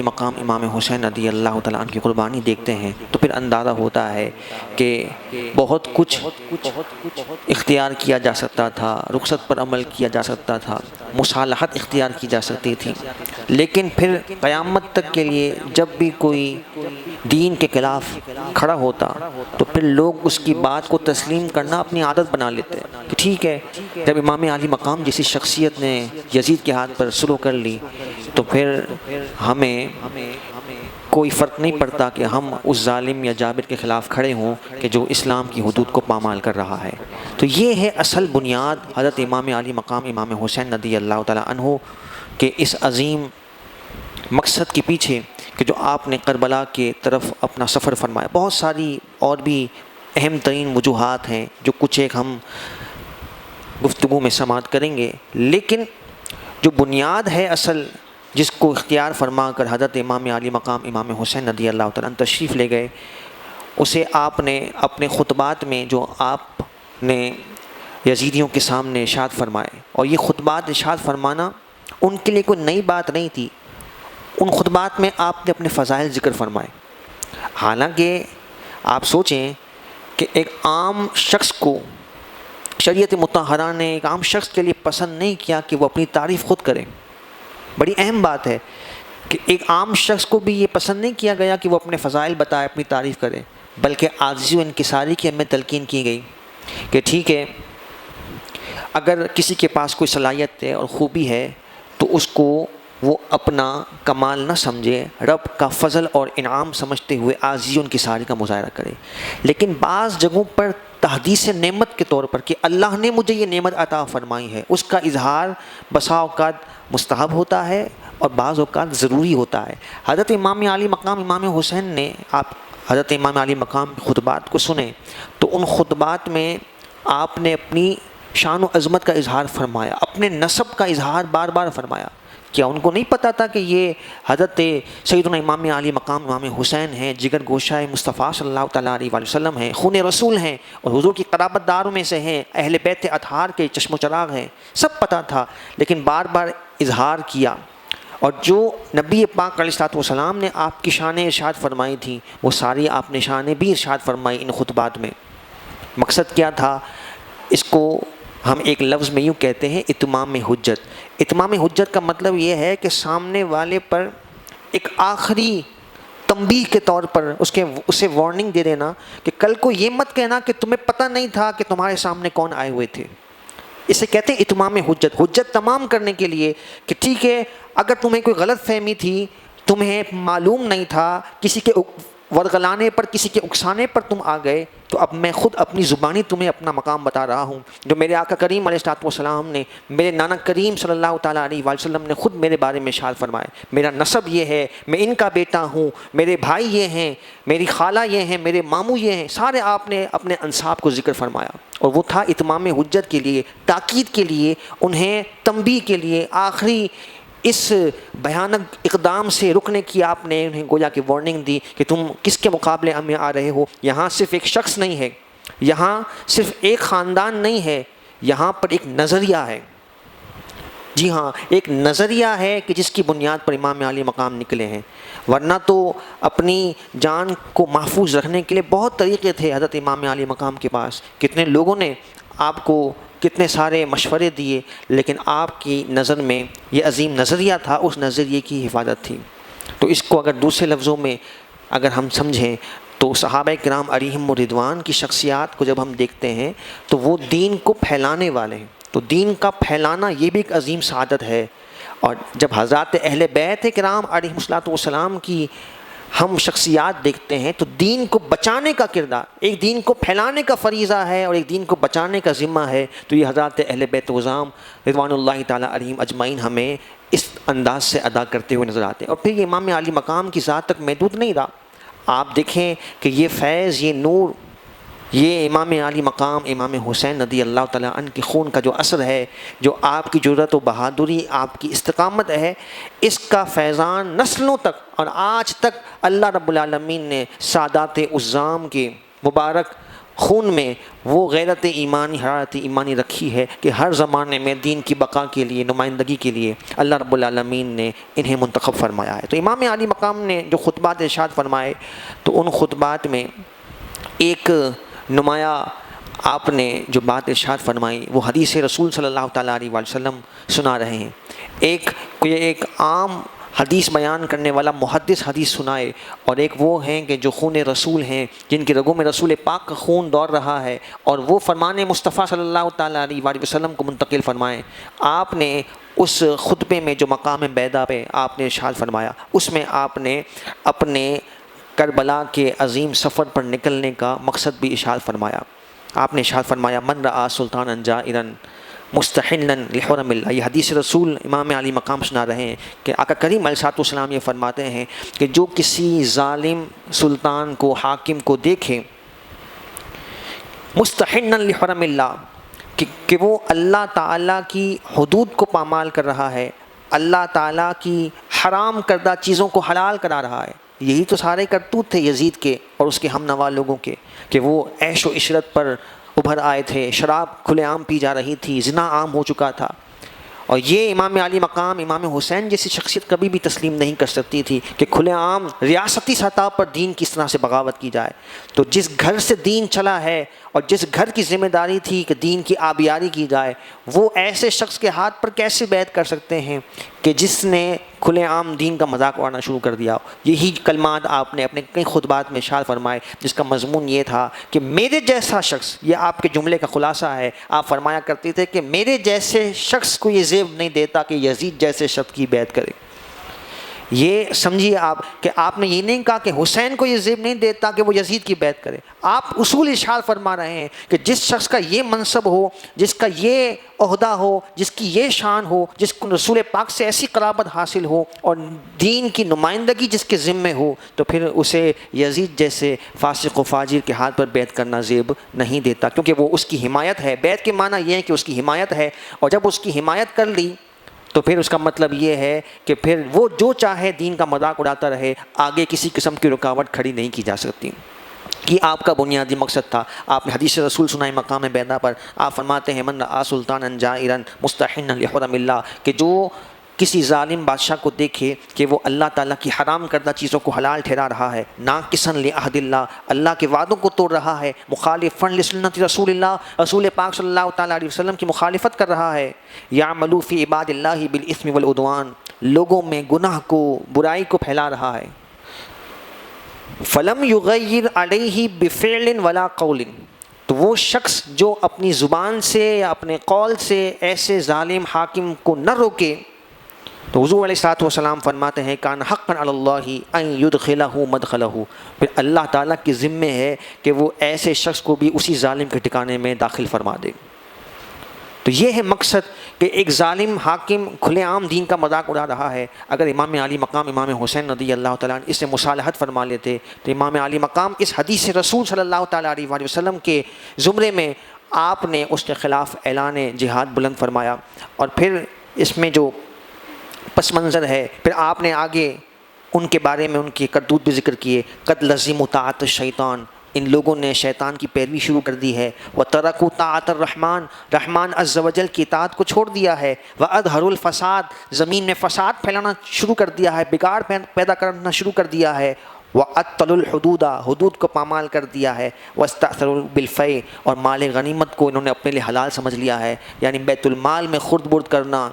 مقام امام حسین رضی اللہ تعالیٰ عنہ کی قربانی دیکھتے ہیں تو پھر اندازہ ہوتا ہے کہ بہت کچھ اختیار کیا جا سکتا تھا، رخصت پر عمل کیا جا سکتا تھا، مصالحت اختیار کی جا سکتی تھی، لیکن پھر قیامت تک کے لیے جب بھی کوئی دین کے خلاف کھڑا ہوتا تو پھر لوگ اس کی بات کو تسلیم کرنا اپنی عادت بنا لیتے کہ ٹھیک ہے، جب امام عالی مقام جیسی شخصیت نے یزید کے ہاتھ پر سلو کر لی تو پھر ہمیں کوئی فرق نہیں پڑتا کہ ہم اس ظالم یا جابر کے خلاف کھڑے ہوں کہ جو اسلام کی حدود کو پامال کر رہا ہے۔ تو یہ ہے اصل بنیاد حضرت امام علی مقام امام حسین رضی اللہ تعالیٰ عنہ کے اس عظیم مقصد کے پیچھے کہ جو آپ نے کربلا کے طرف اپنا سفر فرمایا۔ بہت ساری اور بھی اہم ترین وجوہات ہیں جو کچھ ایک ہم گفتگو میں سماعت کریں گے، لیکن جو بنیاد ہے اصل جس کو اختیار فرما کر حضرت امام علی مقام امام حسین رضی اللہ تعالیٰ عنہ تشریف لے گئے، اسے آپ نے اپنے خطبات میں جو آپ نے یزیدیوں کے سامنے ارشاد فرمائے، اور یہ خطبات ارشاد فرمانا ان کے لیے کوئی نئی بات نہیں تھی۔ ان خطبات میں آپ نے اپنے فضائل ذکر فرمائے۔ حالانکہ آپ سوچیں کہ ایک عام شخص کو شریعت مطہرہ نے ایک عام شخص کے لیے پسند نہیں کیا کہ وہ اپنی تعریف خود کرے۔ بڑی اہم بات ہے کہ ایک عام شخص کو بھی یہ پسند نہیں کیا گیا کہ وہ اپنے فضائل بتائے، اپنی تعریف کرے، بلکہ عاجزی و انکساری کی ہمیں تلقین کی گئی کہ ٹھیک ہے، اگر کسی کے پاس کوئی صلاحیت ہے اور خوبی ہے تو اس کو وہ اپنا کمال نہ سمجھے، رب کا فضل اور انعام سمجھتے ہوئے عاجزی و انکساری کا مظاہرہ کرے۔ لیکن بعض جگہوں پر تحدیث نعمت کے طور پر کہ اللہ نے مجھے یہ نعمت عطا فرمائی ہے، اس کا اظہار بسا اوقات مستحب ہوتا ہے اور بعض اوقات ضروری ہوتا ہے۔ حضرت امام علی مقام امام حسین نے، آپ حضرت امام علی مقام خطبات کو سنیں تو ان خطبات میں آپ نے اپنی شان و عظمت کا اظہار فرمایا، اپنے نسب کا اظہار بار بار فرمایا۔ کیا ان کو نہیں پتہ تھا کہ یہ حضرت سیدنا امام علی مقام امام حسین ہیں، جگر گوشہ مصطفیٰ صلی اللہ تعالیٰ علیہ وآلہ وسلم ہیں، خون رسول ہیں اور حضور کی قرابت داروں میں سے ہیں، اہل بیت اطہار کے چشم و چراغ ہیں؟ سب پتہ تھا، لیکن بار بار اظہار کیا۔ اور جو نبی پاک علیہ الصلوۃ والسلام نے آپ کی شانیں ارشاد فرمائی تھیں وہ ساری آپ نے شانیں بھی ارشاد فرمائی ان خطبات میں۔ مقصد کیا تھا؟ اس کو ہم ایک لفظ میں یوں کہتے ہیں اتمام حجت۔ اتمام حجت کا مطلب یہ ہے کہ سامنے والے پر ایک آخری تنبیہ کے طور پر اسے وارننگ دے دینا کہ کل کو یہ مت کہنا کہ تمہیں پتہ نہیں تھا کہ تمہارے سامنے کون آئے ہوئے تھے۔ اسے کہتے ہیں اتمام حجت، حجت تمام کرنے کے لیے کہ ٹھیک ہے، اگر تمہیں کوئی غلط فہمی تھی، تمہیں معلوم نہیں تھا، کسی کے ورغلانے پر، کسی کے اکسانے پر تم آ گئے، تو اب میں خود اپنی زبانی تمہیں اپنا مقام بتا رہا ہوں جو میرے آقا کریم علیہ الصلوۃ والسلام نے، میرے نانا کریم صلی اللہ تعالیٰ علیہ وآلہ وسلم نے خود میرے بارے میں ارشاد فرمائے۔ میرا نسب یہ ہے، میں ان کا بیٹا ہوں، میرے بھائی یہ ہیں، میری خالہ یہ ہیں، میرے ماموں یہ ہیں، سارے آپ نے اپنے انساب کو ذکر فرمایا۔ اور وہ تھا اتمام حجت کے لیے، تاکید کے لیے، انہیں تنبیہ کے لیے، آخری اس بھیانک اقدام سے رکنے کی آپ نے انہیں گویا کہ وارننگ دی کہ تم کس کے مقابلے میں آ رہے ہو۔ یہاں صرف ایک شخص نہیں ہے، یہاں صرف ایک خاندان نہیں ہے، یہاں پر ایک نظریہ ہے۔ جی ہاں، ایک نظریہ ہے کہ جس کی بنیاد پر امام علی مقام نکلے ہیں، ورنہ تو اپنی جان کو محفوظ رکھنے کے لیے بہت طریقے تھے حضرت امام علی مقام کے پاس۔ کتنے لوگوں نے آپ کو کتنے سارے مشورے دیے، لیکن آپ کی نظر میں یہ عظیم نظریہ تھا، اس نظریے کی حفاظت تھی۔ تو اس کو اگر دوسرے لفظوں میں اگر ہم سمجھیں تو صحابہ کرام علیہم الرضوان کی شخصیات کو جب ہم دیکھتے ہیں تو وہ دین کو پھیلانے والے ہیں۔ تو دین کا پھیلانا یہ بھی ایک عظیم سعادت ہے۔ اور جب حضرات اہل بیت کرام علیہم الصلوۃ والسلام کی ہم شخصیات دیکھتے ہیں تو دین کو بچانے کا کردار، ایک دین کو پھیلانے کا فریضہ ہے اور ایک دین کو بچانے کا ذمہ ہے، تو یہ حضرات اہل بیت عظام رضوان اللہ تعالیٰ علیہم اجمعین ہمیں اس انداز سے ادا کرتے ہوئے نظر آتے ہیں۔ اور پھر یہ امام علی مقام کی ذات تک محدود نہیں رہا۔ آپ دیکھیں کہ یہ فیض، یہ نور، یہ امام علی مقام امام حسین رضی اللہ تعالیٰ عنہ کے خون کا جو اثر ہے، جو آپ کی جرأت و بہادری، آپ کی استقامت ہے، اس کا فیضان نسلوں تک اور آج تک اللہ رب العالمین نے سادات عظام کے مبارک خون میں وہ غیرت ایمانی، حرارت ایمانی رکھی ہے کہ ہر زمانے میں دین کی بقا کے لیے، نمائندگی کے لیے اللہ رب العالمین نے انہیں منتخب فرمایا ہے۔ تو امام عالی مقام نے جو خطبات ارشاد فرمائے، تو ان خطبات میں ایک نمایاں آپ نے جو بات ارشاد فرمائی وہ حدیث رسول صلی اللہ تعالیٰ علیہ وسلم سنا رہے ہیں۔ ایک عام حدیث بیان کرنے والا محدث حدیث سنائے، اور ایک وہ ہیں کہ جو خون رسول ہیں، جن کی رگوں میں رسول پاک کا خون دوڑ رہا ہے، اور وہ فرمان مصطفیٰ صلی اللہ تعالیٰ علیہ وسلم کو منتقل فرمائیں۔ آپ نے اس خطبے میں جو مقام بیدا پہ آپ نے ارشاد فرمایا، اس میں آپ نے اپنے کربلا کے عظیم سفر پر نکلنے کا مقصد بھی ارشاد فرمایا۔ آپ نے ارشاد فرمایا من رآ سلطانا جائرا مستحلا لحرم اللہ۔ یہ حدیث رسول امام علی مقام سنا رہے ہیں کہ آقا کریم علیہ السلام یہ فرماتے ہیں کہ جو کسی ظالم سلطان کو، حاکم کو دیکھے مستحلا لحرم اللہ، کہ وہ اللہ تعالیٰ کی حدود کو پامال کر رہا ہے، اللہ تعالیٰ کی حرام کردہ چیزوں کو حلال کرا رہا ہے۔ یہی تو سارے کرتوت تھے یزید کے اور اس کے ہم نوا لوگوں کے، کہ وہ عیش و عشرت پر ابھر آئے تھے، شراب کھلے عام پی جا رہی تھی، زنا عام ہو چکا تھا۔ اور یہ امام علی مقام، امام حسین جیسی شخصیت کبھی بھی تسلیم نہیں کر سکتی تھی کہ کھلے عام ریاستی سطح پر دین کس طرح سے بغاوت کی جائے۔ تو جس گھر سے دین چلا ہے اور جس گھر کی ذمہ داری تھی کہ دین کی آبیاری کی جائے، وہ ایسے شخص کے ہاتھ پر کیسے بیعت کر سکتے ہیں کہ جس نے کھلے عام دین کا مذاق اڑانا شروع کر دیا۔ یہی کلمات آپ نے اپنے کئی خطبات میں ارشاد فرمائے، جس کا مضمون یہ تھا کہ میرے جیسا شخص، یہ آپ کے جملے کا خلاصہ ہے، آپ فرمایا کرتے تھے کہ میرے جیسے شخص کو یہ زیب نہیں دیتا کہ یزید جیسے شخص کی بیعت کرے۔ یہ سمجھیے آپ کہ آپ نے یہ نہیں کہا کہ حسین کو یہ زیب نہیں دیتا کہ وہ یزید کی بیعت کرے، آپ اصول ارشاد فرما رہے ہیں کہ جس شخص کا یہ منصب ہو، جس کا یہ عہدہ ہو، جس کی یہ شان ہو، جس کو رسول پاک سے ایسی قرابت حاصل ہو اور دین کی نمائندگی جس کے ذمے ہو، تو پھر اسے یزید جیسے فاسق و فاجر کے ہاتھ پر بیعت کرنا زیب نہیں دیتا، کیونکہ وہ اس کی حمایت ہے۔ بیعت کے معنی یہ ہے کہ اس کی حمایت ہے، اور جب اس کی حمایت کر لی تو پھر اس کا مطلب یہ ہے کہ پھر وہ جو چاہے دین کا مذاق اڑاتا رہے، آگے کسی قسم کی رکاوٹ کھڑی نہیں کی جا سکتی۔ یہ آپ کا بنیادی مقصد تھا۔ آپ نے حدیث رسول سنائی مقام بیدا پر، آپ فرماتے ہیں من رآ سلطانا جائرا مستحلا لحرم اللہ، کہ جو کسی ظالم بادشاہ کو دیکھے کہ وہ اللہ تعالیٰ کی حرام کردہ چیزوں کو حلال ٹھہرا رہا ہے، ناقصا لعہد اللہ، اللہ کے وعدوں کو توڑ رہا ہے، مخالفا لسنت رسول اللہ، رسول پاک صلی اللہ تعالیٰ علیہ وسلم کی مخالفت کر رہا ہے، یعمل فی عباد اللہ بالاثم والعدوان، لوگوں میں گناہ کو، برائی کو پھیلا رہا ہے، فلم یغیر علیہ بفعل ولا قول، تو وہ شخص جو اپنی زبان سے یا اپنے قول سے ایسے ظالم حاکم کو نہ روکے، تو حضور علیہ السلام فرماتے ہیں کان حقا علی اللہ ان یدخلہ مدخلہ، پھر اللہ تعالیٰ کے ذمے ہے کہ وہ ایسے شخص کو بھی اسی ظالم کے ٹھکانے میں داخل فرما دے۔ تو یہ ہے مقصد کہ ایک ظالم حاکم کھلے عام دین کا مذاق اڑا رہا ہے، اگر امام علی مقام امام حسین رضی اللہ تعالیٰ عنہ اس سے مصالحت فرما لیتے تو امام علی مقام اس حدیث رسول صلی اللہ تعالیٰ علیہ وآلہ وسلم کے زمرے میں آپ نے اس کے خلاف اعلان جہاد بلند فرمایا، اور پھر اس میں جو پس منظر ہے، پھر آپ نے آگے ان کے بارے میں ان کے کرتوت بھی ذکر کیے، قد لزموا طاعت الشیطان، ان لوگوں نے شیطان کی پیروی شروع کر دی ہے، وترکوا طاعت الرحمن، رحمان عز و جل کی اطاعت کو چھوڑ دیا ہے، واظہروا الفساد، زمین میں فساد پھیلانا شروع کر دیا ہے، بگاڑ پیدا کرنا شروع کر دیا ہے، وَأَطَّلُوا الْحُدُودَ، حدود کو پامال کر دیا ہے، وَاسْتَأْثَرُوا بِالْفَيْءِ، اور مال غنیمت کو انہوں نے اپنے لیے حلال سمجھ لیا ہے، یعنی بیت المال میں خرد برد کرنا،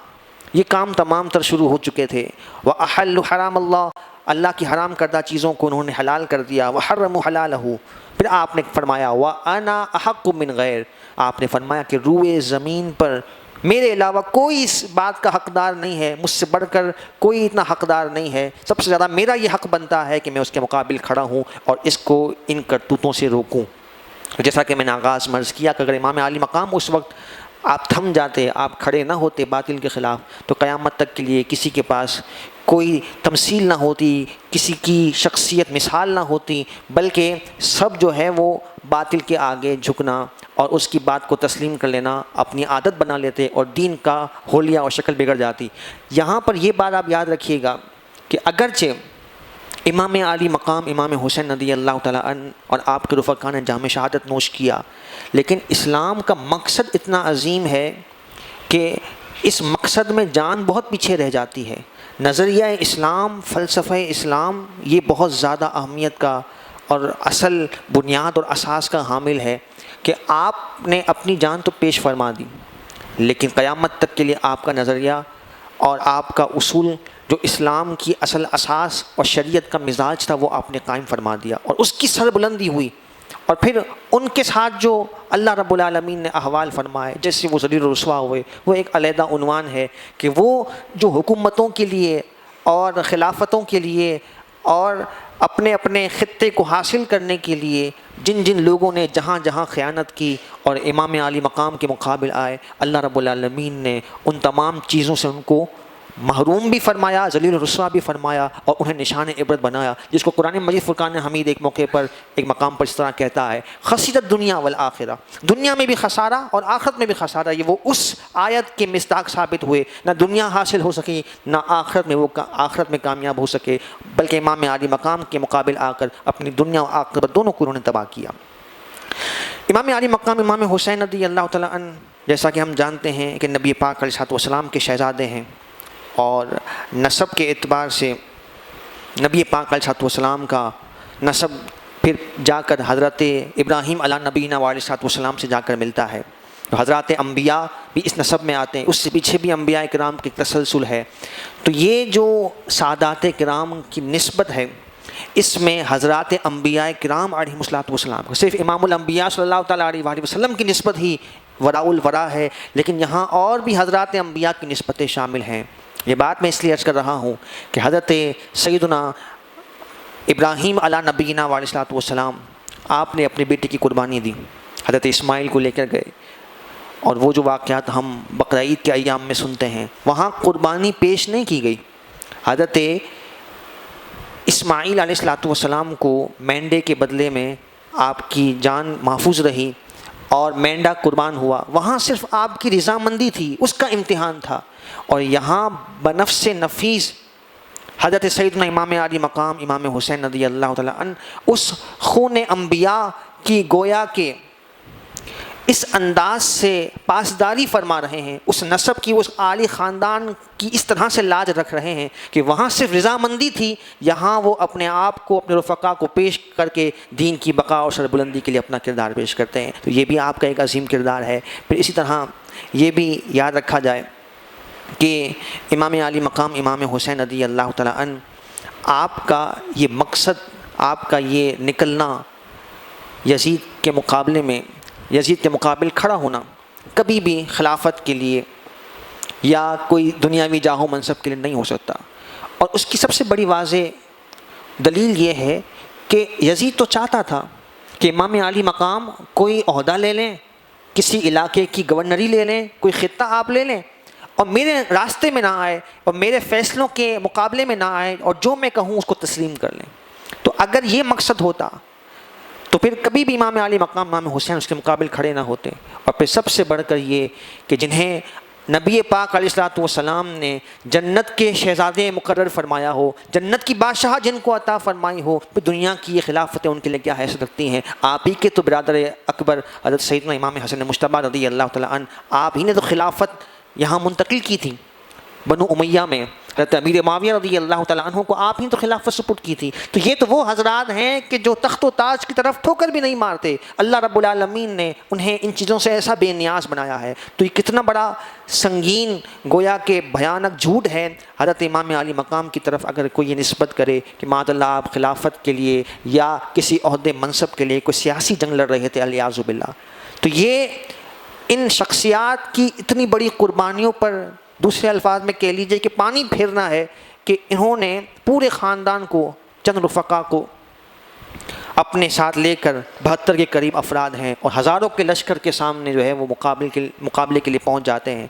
یہ کام تمام تر شروع ہو چکے تھے۔ وَأَحَلُّوا حَرَامَ اللَّهِ، اللہ کی حرام کردہ چیزوں کو انہوں نے حلال کر دیا، وَحَرَّمُوا حَلَالَهُ، پھر آپ نے فرمایا وَأَنَا أَحَقُّ مِنْ غَيْرِ، آپ نے فرمایا کہ روئے زمین پر میرے علاوہ کوئی اس بات کا حقدار نہیں ہے، مجھ سے بڑھ کر کوئی اتنا حقدار نہیں ہے، سب سے زیادہ میرا یہ حق بنتا ہے کہ میں اس کے مقابل کھڑا ہوں اور اس کو ان کرتوتوں سے روکوں۔ جیسا کہ میں نے آغاز مرض کیا کہ اگر امام علی مقام اس وقت آپ تھم جاتے، آپ کھڑے نہ ہوتے باطل کے خلاف، تو قیامت تک کے لیے کسی کے پاس کوئی تمثیل نہ ہوتی، کسی کی شخصیت مثال نہ ہوتی، بلکہ سب جو ہے وہ باطل کے آگے جھکنا اور اس کی بات کو تسلیم کر لینا اپنی عادت بنا لیتے، اور دین کا حلیہ اور شکل بگڑ جاتی۔ یہاں پر یہ بات آپ یاد رکھیے گا کہ اگرچہ امام علی مقام امام حسین رضی اللہ تعالیٰ عنہ اور آپ کے رفقا نے جام شہادت نوش کیا، لیکن اسلام کا مقصد اتنا عظیم ہے کہ اس مقصد میں جان بہت پیچھے رہ جاتی ہے۔ نظریہ اسلام، فلسفہ اسلام یہ بہت زیادہ اہمیت کا اور اصل بنیاد اور اساس کا حامل ہے کہ آپ نے اپنی جان تو پیش فرما دی، لیکن قیامت تک کے لیے آپ کا نظریہ اور آپ کا اصول جو اسلام کی اصل اساس اور شریعت کا مزاج تھا وہ آپ نے قائم فرما دیا، اور اس کی سربلندی ہوئی۔ اور پھر ان کے ساتھ جو اللہ رب العالمین نے احوال فرمائے، جیسے وہ ذلیل و رسوا ہوئے، وہ ایک علیحدہ عنوان ہے کہ وہ جو حکومتوں کے لیے اور خلافتوں کے لیے اور اپنے اپنے خطے کو حاصل کرنے کے لیے جن جن لوگوں نے جہاں جہاں خیانت کی اور امام علی مقام کے مقابل آئے، اللہ رب العالمین نے ان تمام چیزوں سے ان کو محروم بھی فرمایا، ذلیل و رسوا بھی فرمایا، اور انہیں نشان عبرت بنایا، جس کو قرآن مجید فرقان حمید ایک موقع پر ایک مقام پر اس طرح کہتا ہے، خسرت دنیا والآخرہ، دنیا میں بھی خسارہ اور آخرت میں بھی خسارہ۔ یہ وہ اس آیت کے مصداق ثابت ہوئے، نہ دنیا حاصل ہو سکی نہ آخرت میں وہ آخرت میں کامیاب ہو سکے، بلکہ امام علی مقام کے مقابل آ کر اپنی دنیا اور آخرت دونوں کو انہوں نے تباہ کیا۔ امام علی مقام امام حسین رضی اللہ تعالیٰ عنہ، جیسا کہ ہم جانتے ہیں کہ نبی پاک علیہ السلام کے شہزادے ہیں، اور نسب کے اعتبار سے نبی پاک علیہ السلام کا نسب پھر جا کر حضرت ابراہیم علیہ نبینا علیہ السلام سے جا کر ملتا ہے، تو حضرات انبیاء بھی اس نسب میں آتے ہیں، اس سے پیچھے بھی انبیاء کرام کی تسلسل ہے۔ تو یہ جو سادات کرام کی نسبت ہے، اس میں حضرات انبیاء کرام علیہ السلام صرف امام الانبیاء صلی اللہ تعالیٰ علیہ وآلہ وسلم کی نسبت ہی وراء الورا ہے، لیکن یہاں اور بھی حضرات انبیاء کی نسبتیں شامل ہیں۔ یہ بات میں اس لیے عرض کر رہا ہوں کہ حضرت سیدنا ابراہیم علیہ نبینا علیہ السلام آپ نے اپنی بیٹی کی قربانی دی، حضرت اسماعیل کو لے کر گئے، اور وہ جو واقعات ہم بقرعید کے ایام میں سنتے ہیں وہاں قربانی پیش نہیں کی گئی۔ حضرت اسماعیل علیہ السلام کو مینڈے کے بدلے میں آپ کی جان محفوظ رہی اور مینڈا قربان ہوا، وہاں صرف آپ کی رضامندی تھی، اس کا امتحان تھا، اور یہاں بنفس نفیس حضرت سیدنا امام علی مقام امام حسین رضی اللہ تعالیٰ عنہ اس خون انبیاء کی گویا کہ اس انداز سے پاسداری فرما رہے ہیں، اس نسب کی، اس عالی خاندان کی اس طرح سے لاج رکھ رہے ہیں کہ وہاں صرف رضامندی تھی، یہاں وہ اپنے آپ کو اپنے رفقا کو پیش کر کے دین کی بقا اور سربلندی کے لیے اپنا کردار پیش کرتے ہیں۔ تو یہ بھی آپ کا ایک عظیم کردار ہے۔ پھر اسی طرح یہ بھی یاد رکھا جائے کہ امام علی مقام امام حسین رضی اللہ تعالیٰ عنہ، آپ کا یہ مقصد، آپ کا یہ نکلنا یزید کے مقابلے میں، یزید کے مقابل کھڑا ہونا، کبھی بھی خلافت کے لیے یا کوئی دنیاوی جاہ و منصب کے لیے نہیں ہو سکتا۔ اور اس کی سب سے بڑی واضح دلیل یہ ہے کہ یزید تو چاہتا تھا کہ امام علی مقام کوئی عہدہ لے لیں، کسی علاقے کی گورنری لے لیں، کوئی خطہ آپ لے لیں، اور میرے راستے میں نہ آئے اور میرے فیصلوں کے مقابلے میں نہ آئے، اور جو میں کہوں اس کو تسلیم کر لیں۔ تو اگر یہ مقصد ہوتا تو پھر کبھی بھی امام علی مقام امام حسین اس کے مقابل کھڑے نہ ہوتے۔ اور پھر سب سے بڑھ کر یہ کہ جنہیں نبی پاک علیہ السلام نے جنت کے شہزادے مقرر فرمایا ہو، جنت کی بادشاہ جن کو عطا فرمائی ہو، پھر دنیا کی یہ خلافتیں ان کے لیے کیا حیثیت رکھتی ہیں؟ آپ ہی کے تو برادر اکبر حضرت سیدنا امام حسن مجتبیٰ رضی اللہ تعالیٰ عنہ، آپ ہی نے تو خلافت یہاں منتقل کی تھی بنو امیہ میں، حضرت امیر معاویہ رضی اللہ تعالیٰ عنہ کو آپ ہی تو خلافت سپرد کی تھی۔ تو یہ تو وہ حضرات ہیں کہ جو تخت و تاج کی طرف ٹھوکر بھی نہیں مارتے، اللہ رب العالمین نے انہیں ان چیزوں سے ایسا بے نیاز بنایا ہے۔ تو یہ کتنا بڑا سنگین گویا کہ بھیانک جھوٹ ہے حضرت امام علی مقام کی طرف اگر کوئی یہ نسبت کرے کہ معاذ اللہ آپ خلافت کے لیے یا کسی عہدے منصب کے لیے کوئی سیاسی جنگ لڑ رہے تھے، الیاذ باللہ۔ تو یہ ان شخصیات کی اتنی بڑی قربانیوں پر دوسرے الفاظ میں کہہ لیجئے کہ پانی پھیرنا ہے کہ انہوں نے پورے خاندان کو، چند رفقا کو اپنے ساتھ لے کر 72 کے قریب افراد ہیں، اور ہزاروں کے لشکر کے سامنے جو ہے وہ مقابلے کے لیے پہنچ جاتے ہیں۔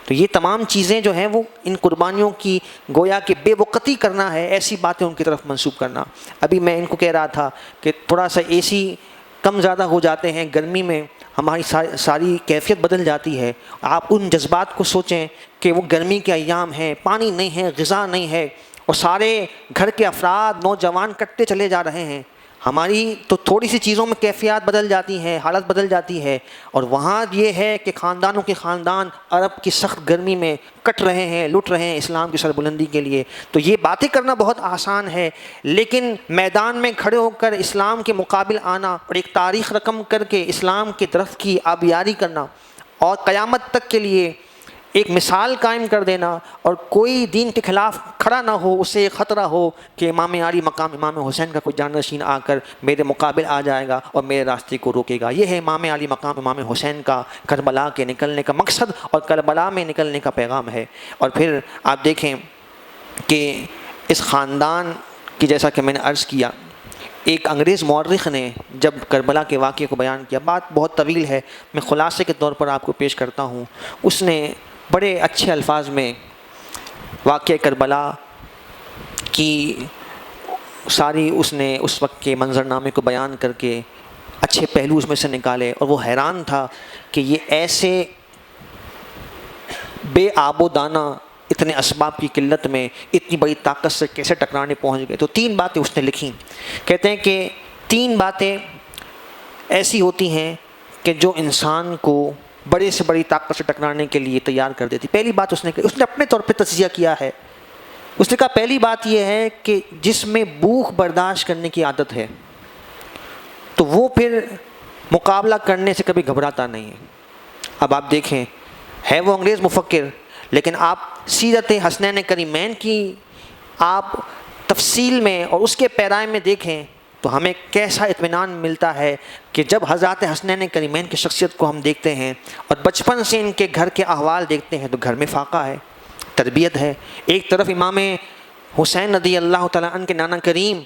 تو یہ تمام چیزیں جو ہیں وہ ان قربانیوں کی گویا کہ بے وقتی کرنا ہے، ایسی باتیں ان کی طرف منسوب کرنا۔ ابھی میں ان کو کہہ رہا تھا کہ تھوڑا سا اے سی کم زیادہ ہو جاتے ہیں گرمی میں، ہماری ساری کیفیت بدل جاتی ہے۔ آپ ان جذبات کو سوچیں کہ وہ گرمی کے ایام ہیں، پانی نہیں ہے، غذا نہیں ہے، اور سارے گھر کے افراد نوجوان کٹتے چلے جا رہے ہیں. ہماری تو تھوڑی سی چیزوں میں کیفیات بدل جاتی ہیں، حالت بدل جاتی ہے، اور وہاں یہ ہے کہ خاندانوں کے خاندان عرب کی سخت گرمی میں کٹ رہے ہیں، لٹ رہے ہیں اسلام کی سربلندی کے لیے. تو یہ باتیں کرنا بہت آسان ہے، لیکن میدان میں کھڑے ہو کر اسلام کے مقابل آنا اور ایک تاریخ رقم کر کے اسلام کے درخت کی آبیاری کرنا اور قیامت تک کے لیے ایک مثال قائم کر دینا، اور کوئی دین کے خلاف کھڑا نہ ہو، اسے خطرہ ہو کہ امام علی مقام امام حسین کا کوئی جانشین آ کر میرے مقابل آ جائے گا اور میرے راستے کو روکے گا. یہ ہے امام علی مقام امام حسین کا کربلا کے نکلنے کا مقصد اور کربلا میں نکلنے کا پیغام ہے. اور پھر آپ دیکھیں کہ اس خاندان کی، جیسا کہ میں نے عرض کیا، ایک انگریز مورخ نے جب کربلا کے واقعے کو بیان کیا، بات بہت طویل ہے، میں خلاصے کے طور پر آپ کو پیش کرتا ہوں. اس نے بڑے اچھے الفاظ میں واقعہ کربلا کی ساری اس نے اس وقت کے منظرنامے کو بیان کر کے اچھے پہلو اس میں سے نکالے، اور وہ حیران تھا کہ یہ ایسے بے آب و دانہ اتنے اسباب کی قلت میں اتنی بڑی طاقت سے کیسے ٹکرانے پہنچ گئے. تو 3 باتیں اس نے لکھیں. کہتے ہیں کہ 3 باتیں ایسی ہوتی ہیں کہ جو انسان کو بڑے سے بڑی طاقت سے ٹکرانے کے لیے تیار کر دیتی. پہلی بات اس نے اپنے طور پہ تجزیہ کیا ہے. اس نے کہا پہلی بات یہ ہے کہ جس میں بھوک برداشت کرنے کی عادت ہے تو وہ پھر مقابلہ کرنے سے کبھی گھبراتا نہیں ہے. اب آپ دیکھیں، ہے وہ انگریز مفکر، لیکن آپ سیرت حسنین کریمین کی آپ تفصیل میں اور اس کے پیرائے میں دیکھیں تو ہمیں کیسا اطمینان ملتا ہے کہ جب حضرات حسنین کریمین کی شخصیت کو ہم دیکھتے ہیں اور بچپن سے ان کے گھر کے احوال دیکھتے ہیں تو گھر میں فاقہ ہے، تربیت ہے. ایک طرف امام حسین رضی اللہ تعالیٰ عنہ کے نانا کریم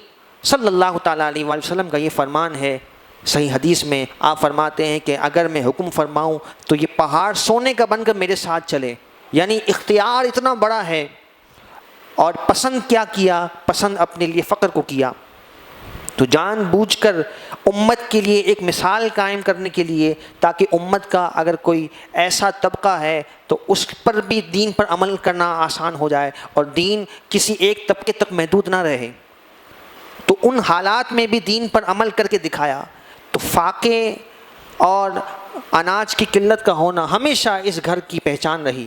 صلی اللہ تعالیٰ علیہ وآلہ وسلم کا یہ فرمان ہے، صحیح حدیث میں آپ فرماتے ہیں کہ اگر میں حکم فرماؤں تو یہ پہاڑ سونے کا بن کر میرے ساتھ چلے. یعنی اختیار اتنا بڑا ہے. اور پسند کیا، پسند اپنے لیے فقر کو کیا. تو جان بوجھ کر امت کے لیے ایک مثال قائم کرنے کے لیے، تاکہ امت کا اگر کوئی ایسا طبقہ ہے تو اس پر بھی دین پر عمل کرنا آسان ہو جائے اور دین کسی ایک طبقے تک محدود نہ رہے، تو ان حالات میں بھی دین پر عمل کر کے دکھایا. تو فاقے اور اناج کی قلت کا ہونا ہمیشہ اس گھر کی پہچان رہی.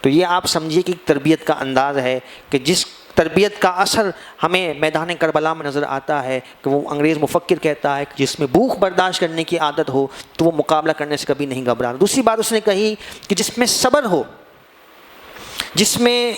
تو یہ آپ سمجھیے کہ تربیت کا انداز ہے کہ جس تربیت کا اثر ہمیں میدان کربلا میں نظر آتا ہے کہ وہ انگریز مفکر کہتا ہے کہ جس میں بھوک برداشت کرنے کی عادت ہو تو وہ مقابلہ کرنے سے کبھی نہیں گھبراتا. دوسری بات اس نے کہی کہ جس میں صبر ہو، جس میں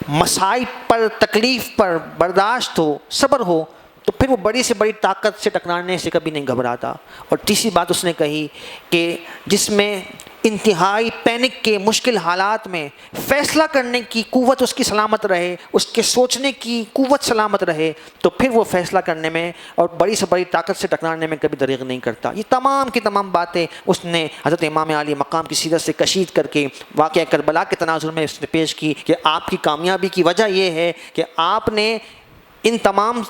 مصائب پر، تکلیف پر برداشت ہو، صبر ہو، تو پھر وہ بڑی سے بڑی طاقت سے ٹکرانے سے کبھی نہیں گھبراتا. اور تیسری بات اس نے کہی کہ جس میں انتہائی پینک کے مشکل حالات میں فیصلہ کرنے کی قوت اس کی سلامت رہے، اس کے سوچنے کی قوت سلامت رہے، تو پھر وہ فیصلہ کرنے میں اور بڑی سے بڑی طاقت سے ٹکرانے میں کبھی دریغ نہیں کرتا. یہ تمام کی تمام باتیں اس نے حضرت امام علی مقام کی سیرت سے کشید کر کے واقعہ کربلا کے تناظر میں اس نے پیش کی کہ آپ کی کامیابی کی وجہ یہ ہے کہ آپ نے ان تمام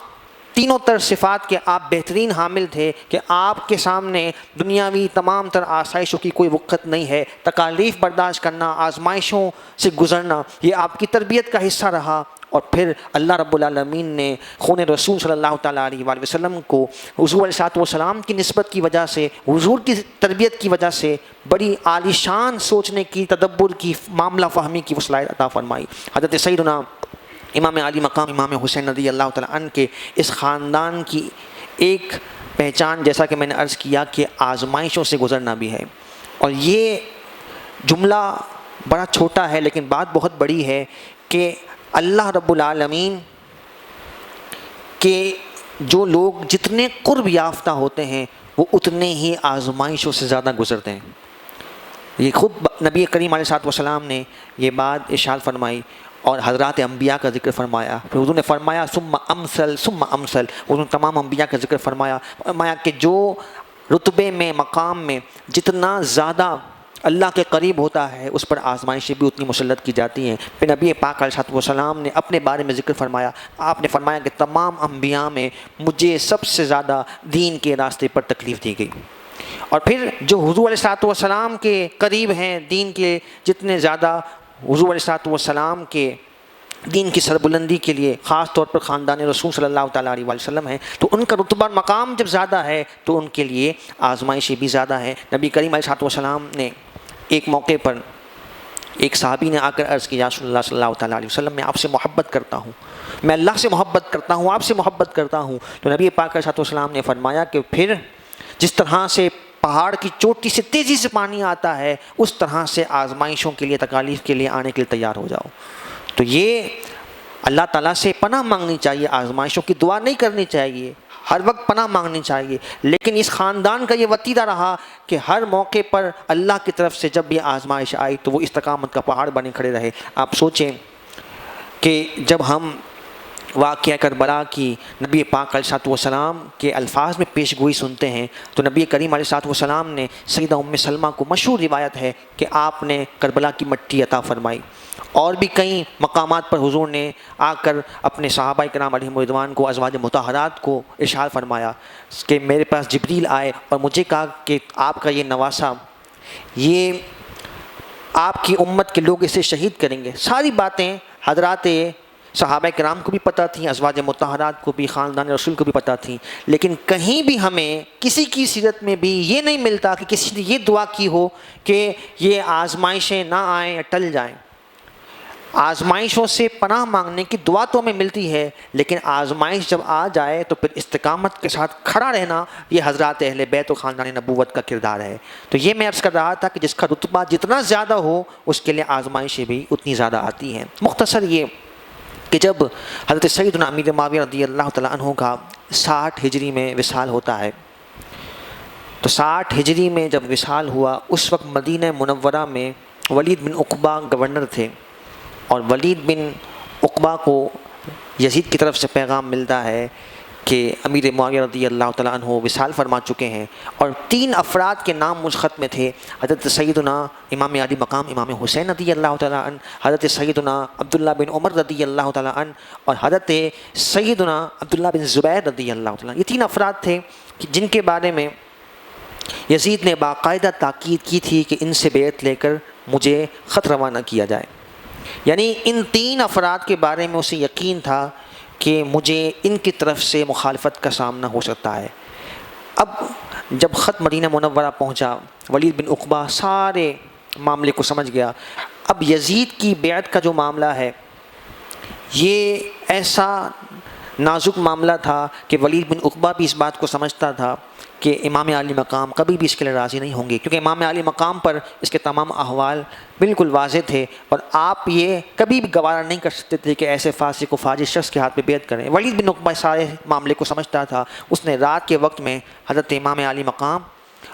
تینوں تر صفات کے آپ بہترین حامل تھے کہ آپ کے سامنے دنیاوی تمام تر آسائشوں کی کوئی وقت نہیں ہے. تکالیف برداشت کرنا، آزمائشوں سے گزرنا، یہ آپ کی تربیت کا حصہ رہا. اور پھر اللہ رب العالمین نے خون رسول صلی اللہ تعالیٰ علیہ وآلہ وسلم کو حضور علیہ السلام کی نسبت کی وجہ سے، حضور کی تربیت کی وجہ سے بڑی عالیشان سوچنے کی، تدبر کی، معاملہ فہمی کی صلاحیت عطا فرمائی. حضرت سیدنا امام علی مقام امام حسین رضی اللہ تعالیٰ عنہ کے اس خاندان کی ایک پہچان، جیسا کہ میں نے عرض کیا، کہ آزمائشوں سے گزرنا بھی ہے. اور یہ جملہ بڑا چھوٹا ہے لیکن بات بہت بڑی ہے کہ اللہ رب العالمین کے جو لوگ جتنے قرب یافتہ ہوتے ہیں وہ اتنے ہی آزمائشوں سے زیادہ گزرتے ہیں. یہ خود نبی کریم علیہ الصلوۃ والسلام نے یہ بات ارشاد فرمائی اور حضرات انبیاء کا ذکر فرمایا. پھر حضور نے فرمایا ثم امثل ثم امثل. حضور نے تمام انبیاء کا ذکر فرمایا کہ جو رتبے میں، مقام میں جتنا زیادہ اللہ کے قریب ہوتا ہے اس پر آزمائشیں بھی اتنی مسلط کی جاتی ہیں. پھر نبی پاک علیہ السلام نے اپنے بارے میں ذکر فرمایا. آپ نے فرمایا کہ تمام انبیاء میں مجھے سب سے زیادہ دین کے راستے پر تکلیف دی گئی. اور پھر جو حضور علیہ السلام کے قریب ہیں، دین کے جتنے زیادہ حضور علیہ السلام کے دین کی سربلندی کے لیے، خاص طور پر خاندان رسول صلی اللہ تعالیٰ علیہ وسلم ہیں، تو ان کا رتبہ مقام جب زیادہ ہے تو ان کے لیے آزمائشیں بھی زیادہ ہیں۔ نبی کریم علیہ السلام نے ایک موقع پر ایک صحابی نے آ کر عرض کیا، یا رسول اللہ صلی اللہ تعالیٰ علیہ وسلم، میں آپ سے محبت کرتا ہوں، میں اللہ سے محبت کرتا ہوں، آپ سے محبت کرتا ہوں۔ تو نبی پاک علیہ السلام نے فرمایا کہ پھر جس طرح سے پہاڑ کی چوٹی سے تیزی سے پانی آتا ہے، اس طرح سے آزمائشوں کے لیے، تکالیف کے لیے آنے کے لیے تیار ہو جاؤ۔ تو یہ اللہ تعالیٰ سے پناہ مانگنی چاہیے، آزمائشوں کی دعا نہیں کرنی چاہیے، ہر وقت پناہ مانگنی چاہیے۔ لیکن اس خاندان کا یہ وتیرہ رہا کہ ہر موقع پر اللہ کی طرف سے جب بھی آزمائش آئی تو وہ استقامت کا پہاڑ بنے کھڑے رہے۔ آپ سوچیں کہ جب ہم واقعہ کربلا کی نبی پاک علیہ السلام کے الفاظ میں پیش گوئی سنتے ہیں تو نبی کریم علیہ السلام نے سیدہ ام سلمہ کو، مشہور روایت ہے کہ آپ نے کربلا کی مٹی عطا فرمائی، اور بھی کئی مقامات پر حضور نے آ کر اپنے صحابہ کرام علیہم رضوان کو، ازواج مطہرات کو ارشاد فرمایا کہ میرے پاس جبریل آئے اور مجھے کہا کہ آپ کا یہ نواسہ، یہ آپ کی امت کے لوگ اسے شہید کریں گے۔ ساری باتیں حضرات صحابہ کرام کو بھی پتہ تھیں، ازواج مطہرات کو بھی، خاندان رسول کو بھی پتہ تھیں، لیکن کہیں بھی ہمیں کسی کی سیرت میں بھی یہ نہیں ملتا کہ کسی نے یہ دعا کی ہو کہ یہ آزمائشیں نہ آئیں یا ٹل جائیں۔ آزمائشوں سے پناہ مانگنے کی دعا تو ہمیں ملتی ہے، لیکن آزمائش جب آ جائے تو پھر استقامت کے ساتھ کھڑا رہنا، یہ حضرات اہل بیت و خاندان نبوت کا کردار ہے۔ تو یہ میں عرض کر رہا تھا کہ جس کا رتبہ جتنا زیادہ ہو اس کے لیے آزمائشیں بھی اتنی زیادہ آتی ہیں۔ مختصر یہ کہ جب حضرت سیدنا امیر معاویہ رضی اللہ تعالیٰ عنہ کا 60 ہجری میں وصال ہوتا ہے، تو 60 ہجری میں جب وصال ہوا اس وقت مدینہ منورہ میں ولید بن عقبہ گورنر تھے، اور ولید بن عقبہ کو یزید کی طرف سے پیغام ملتا ہے کہ امیر معاویہ رضی اللہ تعالیٰ عنہ وصال فرما چکے ہیں، اور 3 افراد کے نام اس خط میں تھے، حضرت سیدنا امام علی مقام امام حسین رضی اللہ تعالیٰ عنہ، حضرت سیدنا عبداللہ بن عمر رضی اللہ تعالیٰ عنہ، اور حضرت سیدنا عبداللہ بن زبیر رضی اللہ تعالیٰ عنہ۔ یہ 3 افراد تھے جن کے بارے میں یزید نے باقاعدہ تاکید کی تھی کہ ان سے بیعت لے کر مجھے خط روانہ کیا جائے، یعنی ان 3 افراد کے بارے میں اسے یقین تھا کہ مجھے ان کی طرف سے مخالفت کا سامنا ہو سکتا ہے۔ اب جب خط مدینہ منورہ پہنچا، ولید بن عقبہ سارے معاملے کو سمجھ گیا۔ اب یزید کی بیعت کا جو معاملہ ہے یہ ایسا نازک معاملہ تھا کہ ولید بن عقبہ بھی اس بات کو سمجھتا تھا کہ امام علی مقام کبھی بھی اس کے لیے راضی نہیں ہوں گے، کیونکہ امام علی مقام پر اس کے تمام احوال بالکل واضح تھے، اور آپ یہ کبھی بھی گوارا نہیں کر سکتے تھے کہ ایسے فاسق و فاجر شخص کے ہاتھ میں بیعت کریں۔ ولید بن عقبہ سارے معاملے کو سمجھتا تھا، اس نے رات کے وقت میں حضرت امام علی مقام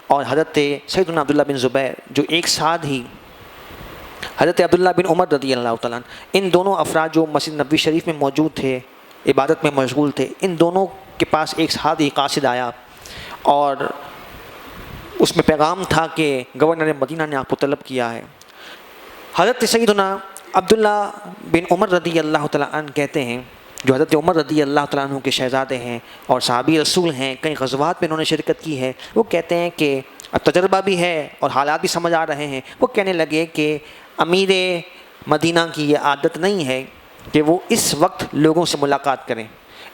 اور حضرت سیدنا عبداللہ بن زبیر، جو ایک ساتھ ہی حضرت عبداللہ بن عمر رضی اللہ تعالیٰ عنہ، ان دونوں افراد جو مسجد نبوی شریف میں موجود تھے، عبادت میں مشغول تھے، ان دونوں کے پاس ایک ساتھ ہی قاصد آیا، اور اس میں پیغام تھا کہ گورنر مدینہ نے آپ کو طلب کیا ہے۔ حضرت سیدنا عبداللہ بن عمر رضی اللہ تعالیٰ عنہ کہتے ہیں، جو حضرت عمر رضی اللہ تعالیٰ عنہ کے شہزادے ہیں اور صحابی رسول ہیں، کئی غزوات میں انہوں نے شرکت کی ہے، وہ کہتے ہیں کہ تجربہ بھی ہے اور حالات بھی سمجھ آ رہے ہیں۔ وہ کہنے لگے کہ امیر مدینہ کی یہ عادت نہیں ہے کہ وہ اس وقت لوگوں سے ملاقات کریں،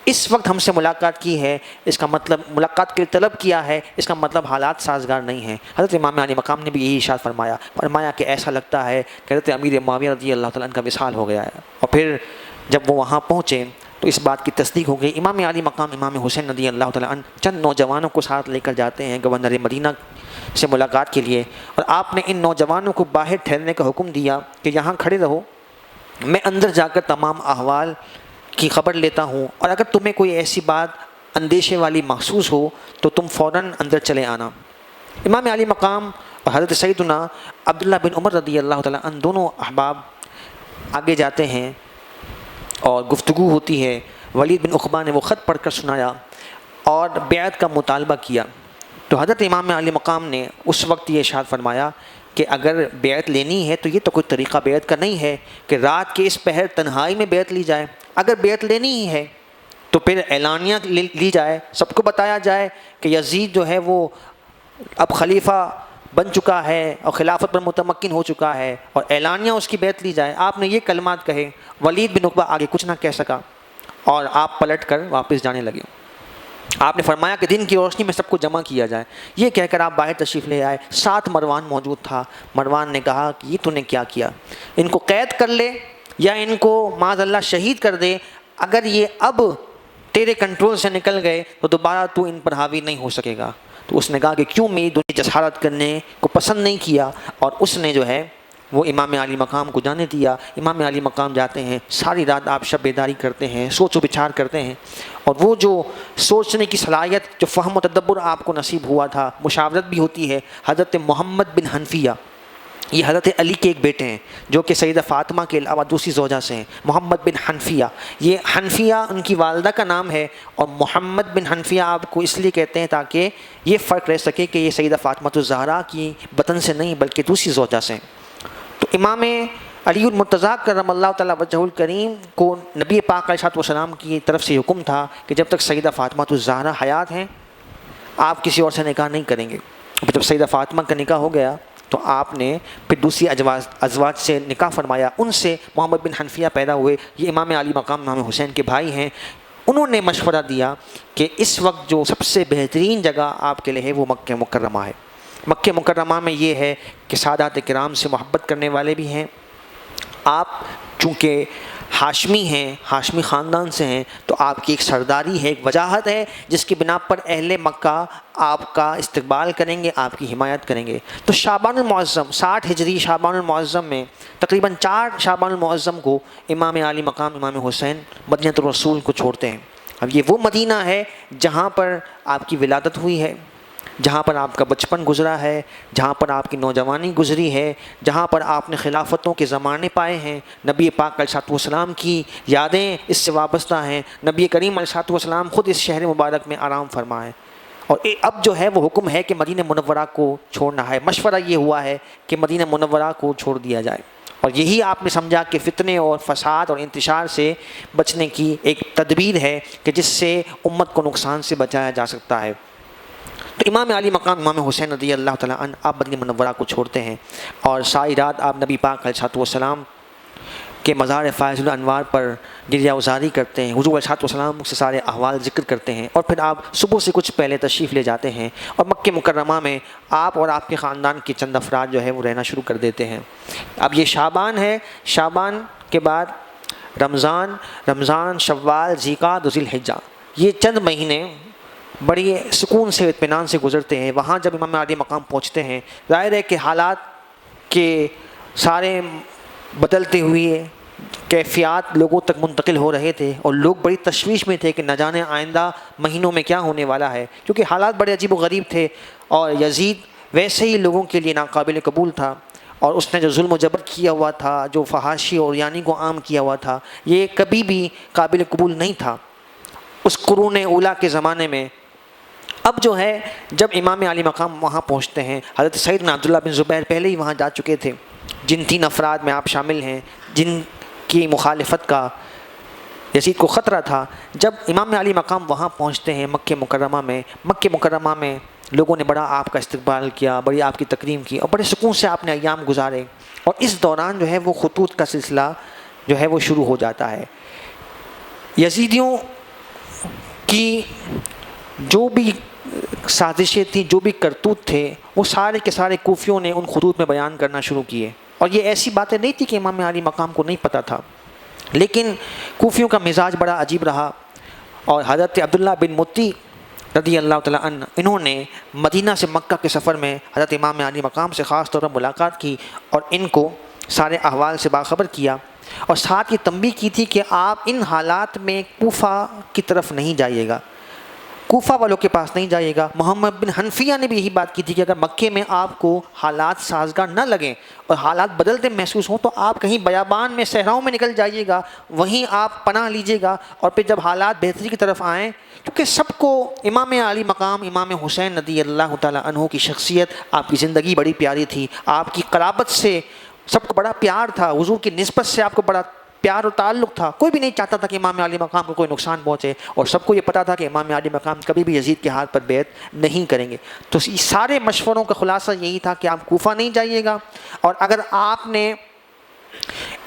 اس وقت ہم سے ملاقات کی ہے، اس کا مطلب ملاقات کے لیے طلب کیا ہے، اس کا مطلب حالات سازگار نہیں ہیں۔ حضرت امام علی مقام نے بھی یہی ارشاد فرمایا کہ ایسا لگتا ہے کہ حضرت امیر معاویہ رضی اللہ تعالیٰ عنہ کا وصال ہو گیا ہے۔ اور پھر جب وہ وہاں پہنچے تو اس بات کی تصدیق ہو گئی۔ امام علی مقام امام حسین رضی اللہ تعالیٰ عنہ چند نوجوانوں کو ساتھ لے کر جاتے ہیں گورنر مدینہ سے ملاقات کے لیے، اور آپ نے ان نوجوانوں کو باہر ٹھہرنے کا حکم دیا کہ یہاں کھڑے رہو، میں اندر جا کر تمام احوال کی خبر لیتا ہوں، اور اگر تمہیں کوئی ایسی بات اندیشے والی محسوس ہو تو تم فوراً اندر چلے آنا۔ امام علی مقام اور حضرت سیدنا عبداللہ بن عمر رضی اللہ تعالیٰ عنہ دونوں احباب آگے جاتے ہیں اور گفتگو ہوتی ہے۔ ولید بن عقبہ نے وہ خط پڑھ کر سنایا اور بیعت کا مطالبہ کیا، تو حضرت امام علی مقام نے اس وقت یہ ارشاد فرمایا کہ اگر بیعت لینی ہے تو یہ تو کوئی طریقہ بیعت کا نہیں ہے کہ رات کے اس پہر تنہائی میں بیعت لی جائے، اگر بیعت لینی ہی ہے تو پھر اعلانیہ لی جائے، سب کو بتایا جائے کہ یزید جو ہے وہ اب خلیفہ بن چکا ہے اور خلافت پر متمکن ہو چکا ہے اور اعلانیہ اس کی بیعت لی جائے، آپ نے یہ کلمات کہے، ولید بن عقبہ آگے کچھ نہ کہہ سکا اور آپ پلٹ کر واپس جانے لگے۔ آپ نے فرمایا کہ دن کی روشنی میں سب کو جمع کیا جائے، یہ کہہ کر آپ باہر تشریف لے آئے۔ ساتھ مروان موجود تھا۔ مروان نے کہا کہ یہ تو نے کیا کیا، ان کو قید کر لے یا ان کو معاذ اللہ شہید کر دے، اگر یہ اب تیرے کنٹرول سے نکل گئے تو دوبارہ تو ان پر حاوی نہیں ہو سکے گا۔ تو اس نے کہا کہ کیوں میری دنیا جسارت کرنے کو پسند نہیں کیا، اور اس نے جو ہے وہ امام علی مقام کو جانے دیا۔ امام علی مقام جاتے ہیں، ساری رات آپ شب بیداری کرتے ہیں، سوچ و بچار کرتے ہیں، اور وہ جو سوچنے کی صلاحیت، جو فہم و تدبر آپ کو نصیب ہوا تھا، مشاورت بھی ہوتی ہے۔ حضرت محمد بن حنفیہ، یہ حضرت علی کے ایک بیٹے ہیں جو کہ سیدہ فاطمہ کے علاوہ دوسری زوجہ سے ہیں، محمد بن حنفیہ۔ یہ حنفیہ ان کی والدہ کا نام ہے، اور محمد بن حنفیہ آپ کو اس لیے کہتے ہیں تاکہ یہ فرق رہ سکے کہ یہ سیدہ فاطمہ الزہرا کی بطن سے نہیں بلکہ دوسری زوجہ سے ہیں۔ تو امام علی المرتضیٰ کرم اللہ تعالیٰ وجہہ الکریم کو نبی پاک علیہ السلام کی طرف سے حکم تھا کہ جب تک سیدہ فاطمہ الزہرا حیات ہیں آپ کسی اور سے نکاح نہیں کریں گے۔ جب سیدہ فاطمہ کا نکاح ہو گیا تو آپ نے پھر دوسری ازواج سے نکاح فرمایا، ان سے محمد بن حنفیہ پیدا ہوئے۔ یہ امام علی مقام امام حسین کے بھائی ہیں۔ انہوں نے مشورہ دیا کہ اس وقت جو سب سے بہترین جگہ آپ کے لیے ہے وہ مکہ مکرمہ ہے۔ مکہ مکرمہ میں یہ ہے کہ سادات کرام سے محبت کرنے والے بھی ہیں، آپ چونکہ ہاشمی ہیں، ہاشمی خاندان سے ہیں، تو آپ کی ایک سرداری ہے، ایک وجاہت ہے جس کی بنا پر اہل مکہ آپ کا استقبال کریں گے، آپ کی حمایت کریں گے۔ تو شعبان المعظم 60 ہجری شعبان المعظم میں تقریباً 4 شعبان المعظم کو امام علی مقام امام حسین مدینہ الرسول کو چھوڑتے ہیں۔ اب یہ وہ مدینہ ہے جہاں پر آپ کی ولادت ہوئی ہے، جہاں پر آپ کا بچپن گزرا ہے، جہاں پر آپ کی نوجوانی گزری ہے، جہاں پر آپ نے خلافتوں کے زمانے پائے ہیں۔ نبی پاک علیہ السلام کی یادیں اس سے وابستہ ہیں۔ نبی کریم علیہ السلام خود اس شہر مبارک میں آرام فرمائے، اور اب جو ہے وہ حکم ہے کہ مدینہ منورہ کو چھوڑنا ہے۔ مشورہ یہ ہوا ہے کہ مدینہ منورہ کو چھوڑ دیا جائے، اور یہی آپ نے سمجھا کہ فتنے اور فساد اور انتشار سے بچنے کی ایک تدبیر ہے کہ جس سے امت کو نقصان سے بچایا جا سکتا ہے۔ تو امام علی مقام امام حسین رضی اللہ تعالیٰ عنہ آپ مدینہ منورہ کو چھوڑتے ہیں، اور ساری رات آپ نبی پاک علیہ السلام کے مزار فائز الانوار پر گریہ گزاری کرتے ہیں، حضور علیہ السلام سے سارے احوال ذکر کرتے ہیں، اور پھر آپ صبح سے کچھ پہلے تشریف لے جاتے ہیں، اور مکہ مکرمہ میں آپ اور آپ کے خاندان کے چند افراد جو ہے وہ رہنا شروع کر دیتے ہیں۔ اب یہ شعبان ہے، شعبان کے بعد رمضان، شوال، ذیقعدہ اور ذی الحجہ، یہ چند مہینے بڑی سکون سے اطمینان سے گزرتے ہیں۔ وہاں جب امام علی مقام پہنچتے ہیں، ظاہر ہے کہ حالات کے سارے بدلتے ہوئے کیفیات لوگوں تک منتقل ہو رہے تھے، اور لوگ بڑی تشویش میں تھے کہ نہ جانے آئندہ مہینوں میں کیا ہونے والا ہے، کیونکہ حالات بڑے عجیب و غریب تھے، اور یزید ویسے ہی لوگوں کے لیے ناقابل قبول تھا، اور اس نے جو ظلم و جبر کیا ہوا تھا، جو فحاشی اور یعنی کو عام کیا ہوا تھا، یہ کبھی بھی قابل قبول نہیں تھا اس قرون اولیٰ کے زمانے میں۔ اب جو ہے جب امام علی مقام وہاں پہنچتے ہیں، حضرت سیدنا عبداللہ بن زبیر پہلے ہی وہاں جا چکے تھے، جن 3 افراد میں آپ شامل ہیں جن کی مخالفت کا یزید کو خطرہ تھا۔ جب امام علی مقام وہاں پہنچتے ہیں مکہ مکرمہ میں لوگوں نے بڑا آپ کا استقبال کیا، بڑی آپ کی تکریم کی، اور بڑے سکون سے آپ نے ایام گزارے، اور اس دوران جو ہے وہ خطوط کا سلسلہ جو ہے وہ شروع ہو جاتا ہے۔ یزیدیوں کی جو بھی سازشیں تھیں، جو بھی کرتوت تھے، وہ سارے کے سارے کوفیوں نے ان خطوط میں بیان کرنا شروع کیے، اور یہ ایسی باتیں نہیں تھی کہ امام علی مقام کو نہیں پتہ تھا، لیکن کوفیوں کا مزاج بڑا عجیب رہا، اور حضرت عبداللہ بن متی رضی اللہ تعالیٰ عنہ انہوں نے مدینہ سے مکہ کے سفر میں حضرت امام علی مقام سے خاص طور پر ملاقات کی، اور ان کو سارے احوال سے باخبر کیا، اور ساتھ یہ تنبیہ کی تھی کہ آپ ان حالات میں کوفہ کی طرف نہیں جائیے گا، کوفہ والوں کے پاس نہیں جائیے گا۔ محمد بن حنفیہ نے بھی یہی بات کی تھی کہ اگر مکے میں آپ کو حالات سازگار نہ لگیں اور حالات بدلتے محسوس ہوں تو آپ کہیں بیابان میں، صحراؤں میں نکل جائیے گا، وہیں آپ پناہ لیجیے گا، اور پھر جب حالات بہتری کی طرف آئیں، کیونکہ سب کو امام علی مقام امام حسین رضی اللہ تعالیٰ عنہ کی شخصیت، آپ کی زندگی بڑی پیاری تھی، آپ کی قرابت سے سب کو بڑا پیار تھا، حضور کی نسبت سے آپ کو بڑا پیار و تعلق تھا. کوئی بھی نہیں چاہتا تھا کہ امام علی مقام کو کوئی نقصان پہنچے, اور سب کو یہ پتہ تھا کہ امام علی مقام کبھی بھی یزید کے ہاتھ پر بیعت نہیں کریں گے. تو اس سارے مشوروں کا خلاصہ یہی تھا کہ آپ کوفہ نہیں جائیے گا, اور اگر آپ نے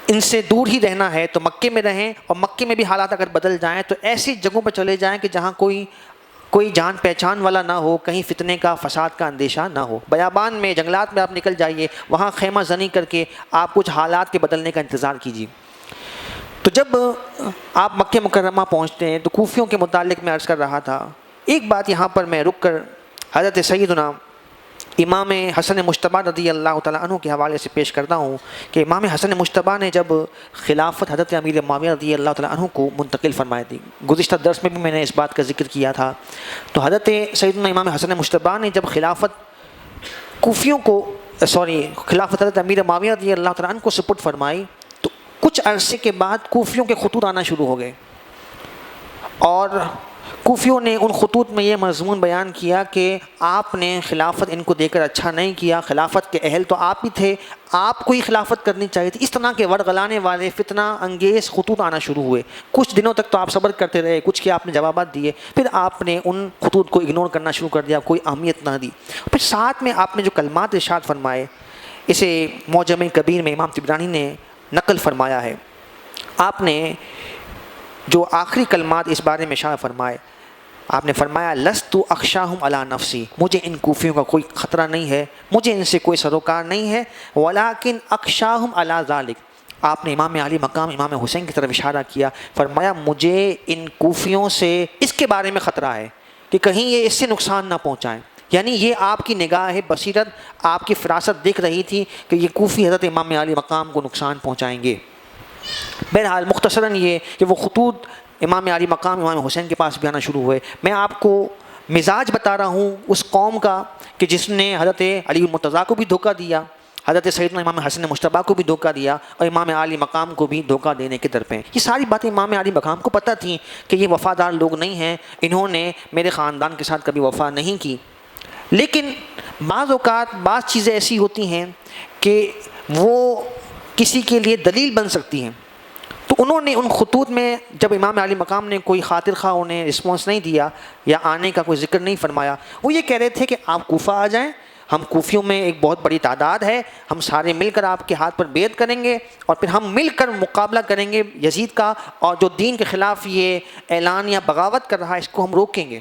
ان سے دور ہی رہنا ہے تو مکے میں رہیں, اور مکے میں بھی حالات اگر بدل جائیں تو ایسی جگہوں پر چلے جائیں کہ جہاں کوئی جان پہچان والا نہ ہو, کہیں فتنے کا فساد کا اندیشہ نہ ہو. بیابان میں, جنگلات میں آپ نکل جائیے, وہاں خیمہ زنی کر کے آپ کچھ حالات کے بدلنے کا انتظار کیجیے. تو جب آپ مکہ مکرمہ پہنچتے ہیں تو کوفیوں کے متعلق میں عرض کر رہا تھا. ایک بات یہاں پر میں رک کر حضرت سیدنا امام حسن مجتبیٰ رضی اللہ تعالیٰ عنہ کے حوالے سے پیش کرتا ہوں کہ امام حسن مجتبیٰ نے جب خلافت حضرت امیر معاویہ رضی اللہ تعالیٰ عنہ کو منتقل فرمائی تھی, گزشتہ درس میں بھی میں نے اس بات کا ذکر کیا تھا. تو حضرت سیدنا امام حسن مجتبیٰ نے جب خلافت حضرت امیر معاویہ رضی اللہ تعالیٰ عنہ کو سپرد فرمائی, تو کچھ عرصے کے بعد کوفیوں کے خطوط آنا شروع ہو گئے, اور کوفیوں نے ان خطوط میں یہ مضمون بیان کیا کہ آپ نے خلافت ان کو دے کر اچھا نہیں کیا, خلافت کے اہل تو آپ ہی تھے, آپ کو ہی خلافت کرنی چاہیے تھی. اس طرح کے ورغلانے والے فتنہ انگیز خطوط آنا شروع ہوئے. کچھ دنوں تک تو آپ صبر کرتے رہے, کچھ کے آپ نے جوابات دیے, پھر آپ نے ان خطوط کو اگنور کرنا شروع کر دیا, کوئی اہمیت نہ دی. پھر ساتھ میں آپ نے جو کلمات ارشاد فرمائے, اسے معجم کبیر میں امام طبرانی نے نقل فرمایا ہے. آپ نے جو آخری کلمات اس بارے میں ارشاد فرمائے, آپ نے فرمایا لست اخشاہم علی نفسی, مجھے ان کوفیوں کا کوئی خطرہ نہیں ہے, مجھے ان سے کوئی سروکار نہیں ہے, ولیکن اخشاہم علی ذالک. آپ نے امام علی مقام امام حسین کی طرف اشارہ کیا, فرمایا مجھے ان کوفیوں سے اس کے بارے میں خطرہ ہے کہ کہیں یہ اس سے نقصان نہ پہنچائیں. یعنی یہ آپ کی نگاہ بصیرت, آپ کی فراست دیکھ رہی تھی کہ یہ کوفی حضرت امام علی مقام کو نقصان پہنچائیں گے. بہرحال مختصراً یہ کہ وہ خطوط امام علی مقام امام حسین کے پاس بھی آنا شروع ہوئے. میں آپ کو مزاج بتا رہا ہوں اس قوم کا کہ جس نے حضرت علی المرتضیٰ کو بھی دھوکہ دیا, حضرت سیدنا امام حسن مجتبیٰ کو بھی دھوکہ دیا, اور امام علی مقام کو بھی دھوکہ دینے کے در پہ ہیں. یہ ساری باتیں امام علی مقام کو پتہ تھیں کہ یہ وفادار لوگ نہیں ہیں, انہوں نے میرے خاندان کے ساتھ کبھی وفا نہیں کی. لیکن بعض اوقات بعض چیزیں ایسی ہوتی ہیں کہ وہ کسی کے لیے دلیل بن سکتی ہیں. تو انہوں نے ان خطوط میں جب امام علی مقام نے کوئی خاطر خواہ انہیں رسپانس نہیں دیا یا آنے کا کوئی ذکر نہیں فرمایا, وہ یہ کہہ رہے تھے کہ آپ کوفہ آ جائیں, ہم کوفیوں میں ایک بہت بڑی تعداد ہے, ہم سارے مل کر آپ کے ہاتھ پر بیعت کریں گے, اور پھر ہم مل کر مقابلہ کریں گے یزید کا, اور جو دین کے خلاف یہ اعلان یا بغاوت کر رہا ہے اس کو ہم روکیں گے.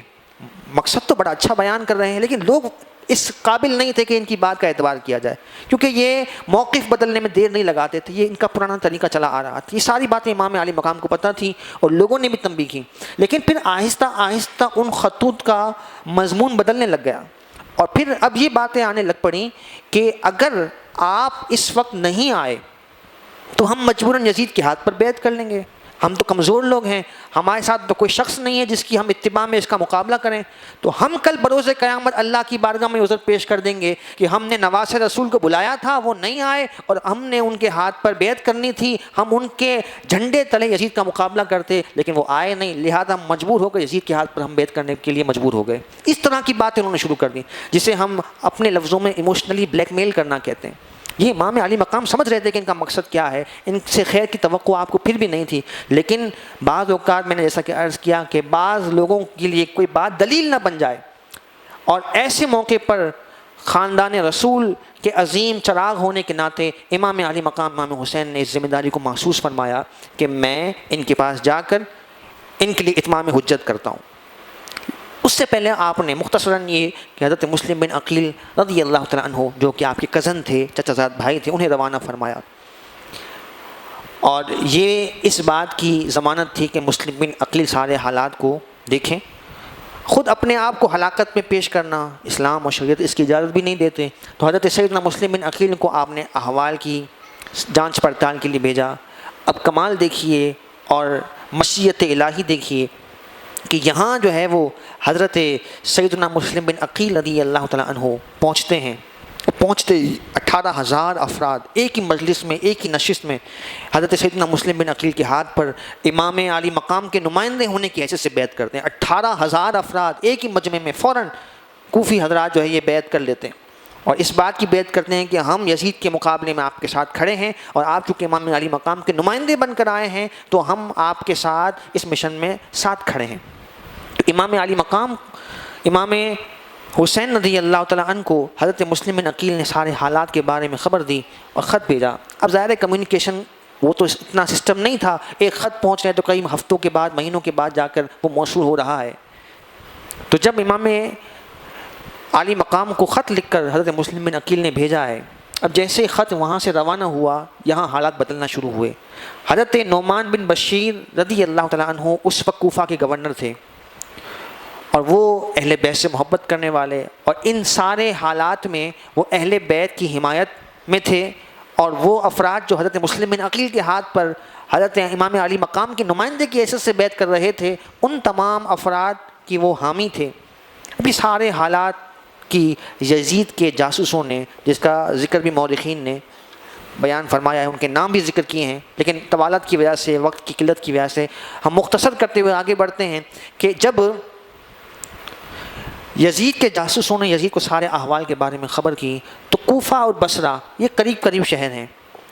مقصد تو بڑا اچھا بیان کر رہے ہیں, لیکن لوگ اس قابل نہیں تھے کہ ان کی بات کا اعتبار کیا جائے, کیونکہ یہ موقف بدلنے میں دیر نہیں لگاتے تھے, یہ ان کا پرانا طریقہ چلا آ رہا تھا. یہ ساری باتیں امام علی مقام کو پتہ تھی اور لوگوں نے بھی تنبیہ کی. لیکن پھر آہستہ آہستہ ان خطوط کا مضمون بدلنے لگ گیا, اور پھر اب یہ باتیں آنے لگ پڑیں کہ اگر آپ اس وقت نہیں آئے تو ہم مجبوراً یزید کے ہاتھ پر بیعت کر لیں گے, ہم تو کمزور لوگ ہیں, ہمارے ساتھ تو کوئی شخص نہیں ہے جس کی ہم اتباع میں اس کا مقابلہ کریں, تو ہم کل بروز قیامت اللہ کی بارگاہ میں عذر پیش کر دیں گے کہ ہم نے نواز رسول کو بلایا تھا, وہ نہیں آئے, اور ہم نے ان کے ہاتھ پر بیعت کرنی تھی, ہم ان کے جھنڈے تلے یزید کا مقابلہ کرتے, لیکن وہ آئے نہیں, لہذا ہم مجبور ہو گئے یزید کے ہاتھ پر ہم بیعت کرنے کے لیے مجبور ہو گئے. اس طرح کی باتیں انہوں نے شروع کر دی, جسے ہم اپنے لفظوں میں ایموشنلی بلیک میل کرنا کہتے ہیں. یہ امام علی مقام سمجھ رہے تھے کہ ان کا مقصد کیا ہے, ان سے خیر کی توقع آپ کو پھر بھی نہیں تھی, لیکن بعض اوقات میں نے جیسا کہ عرض کیا کہ بعض لوگوں کے لیے کوئی بات دلیل نہ بن جائے, اور ایسے موقع پر خاندان رسول کے عظیم چراغ ہونے کے ناطے امام علی مقام امام حسین نے اس ذمہ داری کو محسوس فرمایا کہ میں ان کے پاس جا کر ان کے لیے اتمام حجت کرتا ہوں. اس سے پہلے آپ نے مختصراً یہ کہ حضرت مسلم بن عقیل رضی اللہ تعالیٰ عنہ, جو کہ آپ کے کزن تھے, چچا زاد بھائی تھے, انہیں روانہ فرمایا, اور یہ اس بات کی ضمانت تھی کہ مسلم بن عقیل سارے حالات کو دیکھیں. خود اپنے آپ کو ہلاکت میں پیش کرنا اسلام اور شریعت اس کی اجازت بھی نہیں دیتے, تو حضرت سیدنا مسلم بن عقیل کو آپ نے احوال کی جانچ پڑتال کے لیے بھیجا. اب کمال دیکھیے اور مشیت الہی دیکھیے کہ یہاں جو ہے وہ حضرت سیدنا مسلم بن عقیل رضی اللہ تعالیٰ عنہ پہنچتے ہیں. پہنچتے 18,000 افراد ایک ہی مجلس میں, ایک ہی نشست میں حضرت سیدنا مسلم بن عقیل کے ہاتھ پر امام علی مقام کے نمائندے ہونے کی حیثیت سے بیعت کرتے ہیں. 18,000 افراد ایک ہی مجمع میں فوراً کوفی حضرات جو ہے یہ بیعت کر لیتے ہیں, اور اس بات کی بیعت کرتے ہیں کہ ہم یزید کے مقابلے میں آپ کے ساتھ کھڑے ہیں، اور آپ چونکہ امام علی مقام کے نمائندے بن کر آئے ہیں تو ہم آپ کے ساتھ اس مشن میں ساتھ کھڑے ہیں۔ تو امام علی مقام، امام حسین رضی اللہ تعالیٰ عنہ کو حضرت مسلم بن عقیل نے سارے حالات کے بارے میں خبر دی اور خط بھیجا۔ اب ظاہر کمیونیکیشن وہ تو اتنا سسٹم نہیں تھا، ایک خط پہنچ رہے تو کئی ہفتوں کے بعد، مہینوں کے بعد جا کر وہ موصول ہو رہا ہے۔ تو جب امام علی مقام کو خط لکھ کر حضرت مسلم بن عقیل نے بھیجا ہے، اب جیسے خط وہاں سے روانہ ہوا یہاں حالات بدلنا شروع ہوئے۔ حضرت نعمان بن بشیر رضی اللہ تعالیٰ عنہ اس وقت کوفہ کے گورنر تھے، اور وہ اہل بیت سے محبت کرنے والے، اور ان سارے حالات میں وہ اہل بیت کی حمایت میں تھے، اور وہ افراد جو حضرت مسلم بن عقیل کے ہاتھ پر حضرت امام علی مقام کے نمائندے کی حیثیت سے بیعت کر رہے تھے، ان تمام افراد کی وہ حامی تھے۔ ابھی سارے حالات کی یزید کے جاسوسوں نے، جس کا ذکر بھی مورخین نے بیان فرمایا ہے، ان کے نام بھی ذکر کیے ہیں، لیکن طوالت کی وجہ سے، وقت کی قلت کی وجہ سے ہم مختصر کرتے ہوئے آگے بڑھتے ہیں کہ جب یزید کے جاسوسوں نے یزید کو سارے احوال کے بارے میں خبر کی تو کوفہ اور بصرہ یہ قریب قریب شہر ہیں،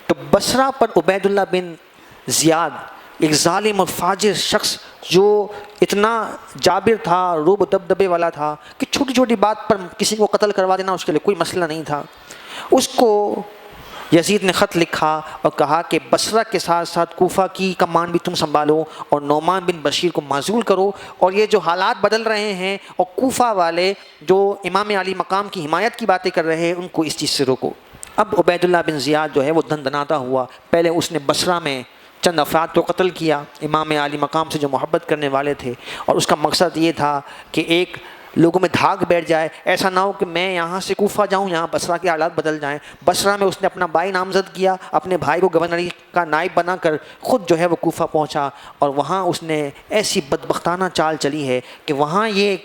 تو بصرہ پر عبید اللہ بن زیاد، ایک ظالم اور فاجر شخص جو اتنا جابر تھا، روب و دبدبے والا تھا کہ چھوٹی چھوٹی بات پر کسی کو قتل کروا دینا اس کے لیے کوئی مسئلہ نہیں تھا، اس کو یزید نے خط لکھا اور کہا کہ بصرہ کے ساتھ ساتھ کوفہ کی کمان بھی تم سنبھالو، اور نعمان بن بشیر کو معزول کرو، اور یہ جو حالات بدل رہے ہیں اور کوفہ والے جو امام علی مقام کی حمایت کی باتیں کر رہے ہیں ان کو اس چیز سے روکو۔ اب عبید اللہ بن زیاد جو ہے وہ دھن دھناتا ہوا، پہلے اس نے بصرہ میں چند افراد کو قتل کیا امام علی مقام سے جو محبت کرنے والے تھے، اور اس کا مقصد یہ تھا کہ ایک لوگوں میں دھاگ بیٹھ جائے، ایسا نہ ہو کہ میں یہاں سے کوفہ جاؤں، یہاں بصرہ کے حالات بدل جائیں۔ بصرہ میں اس نے اپنا بھائی نامزد کیا، اپنے بھائی کو گورنری کا نائب بنا کر خود جو ہے وہ کوفہ پہنچا، اور وہاں اس نے ایسی بدبختانہ چال چلی ہے کہ وہاں یہ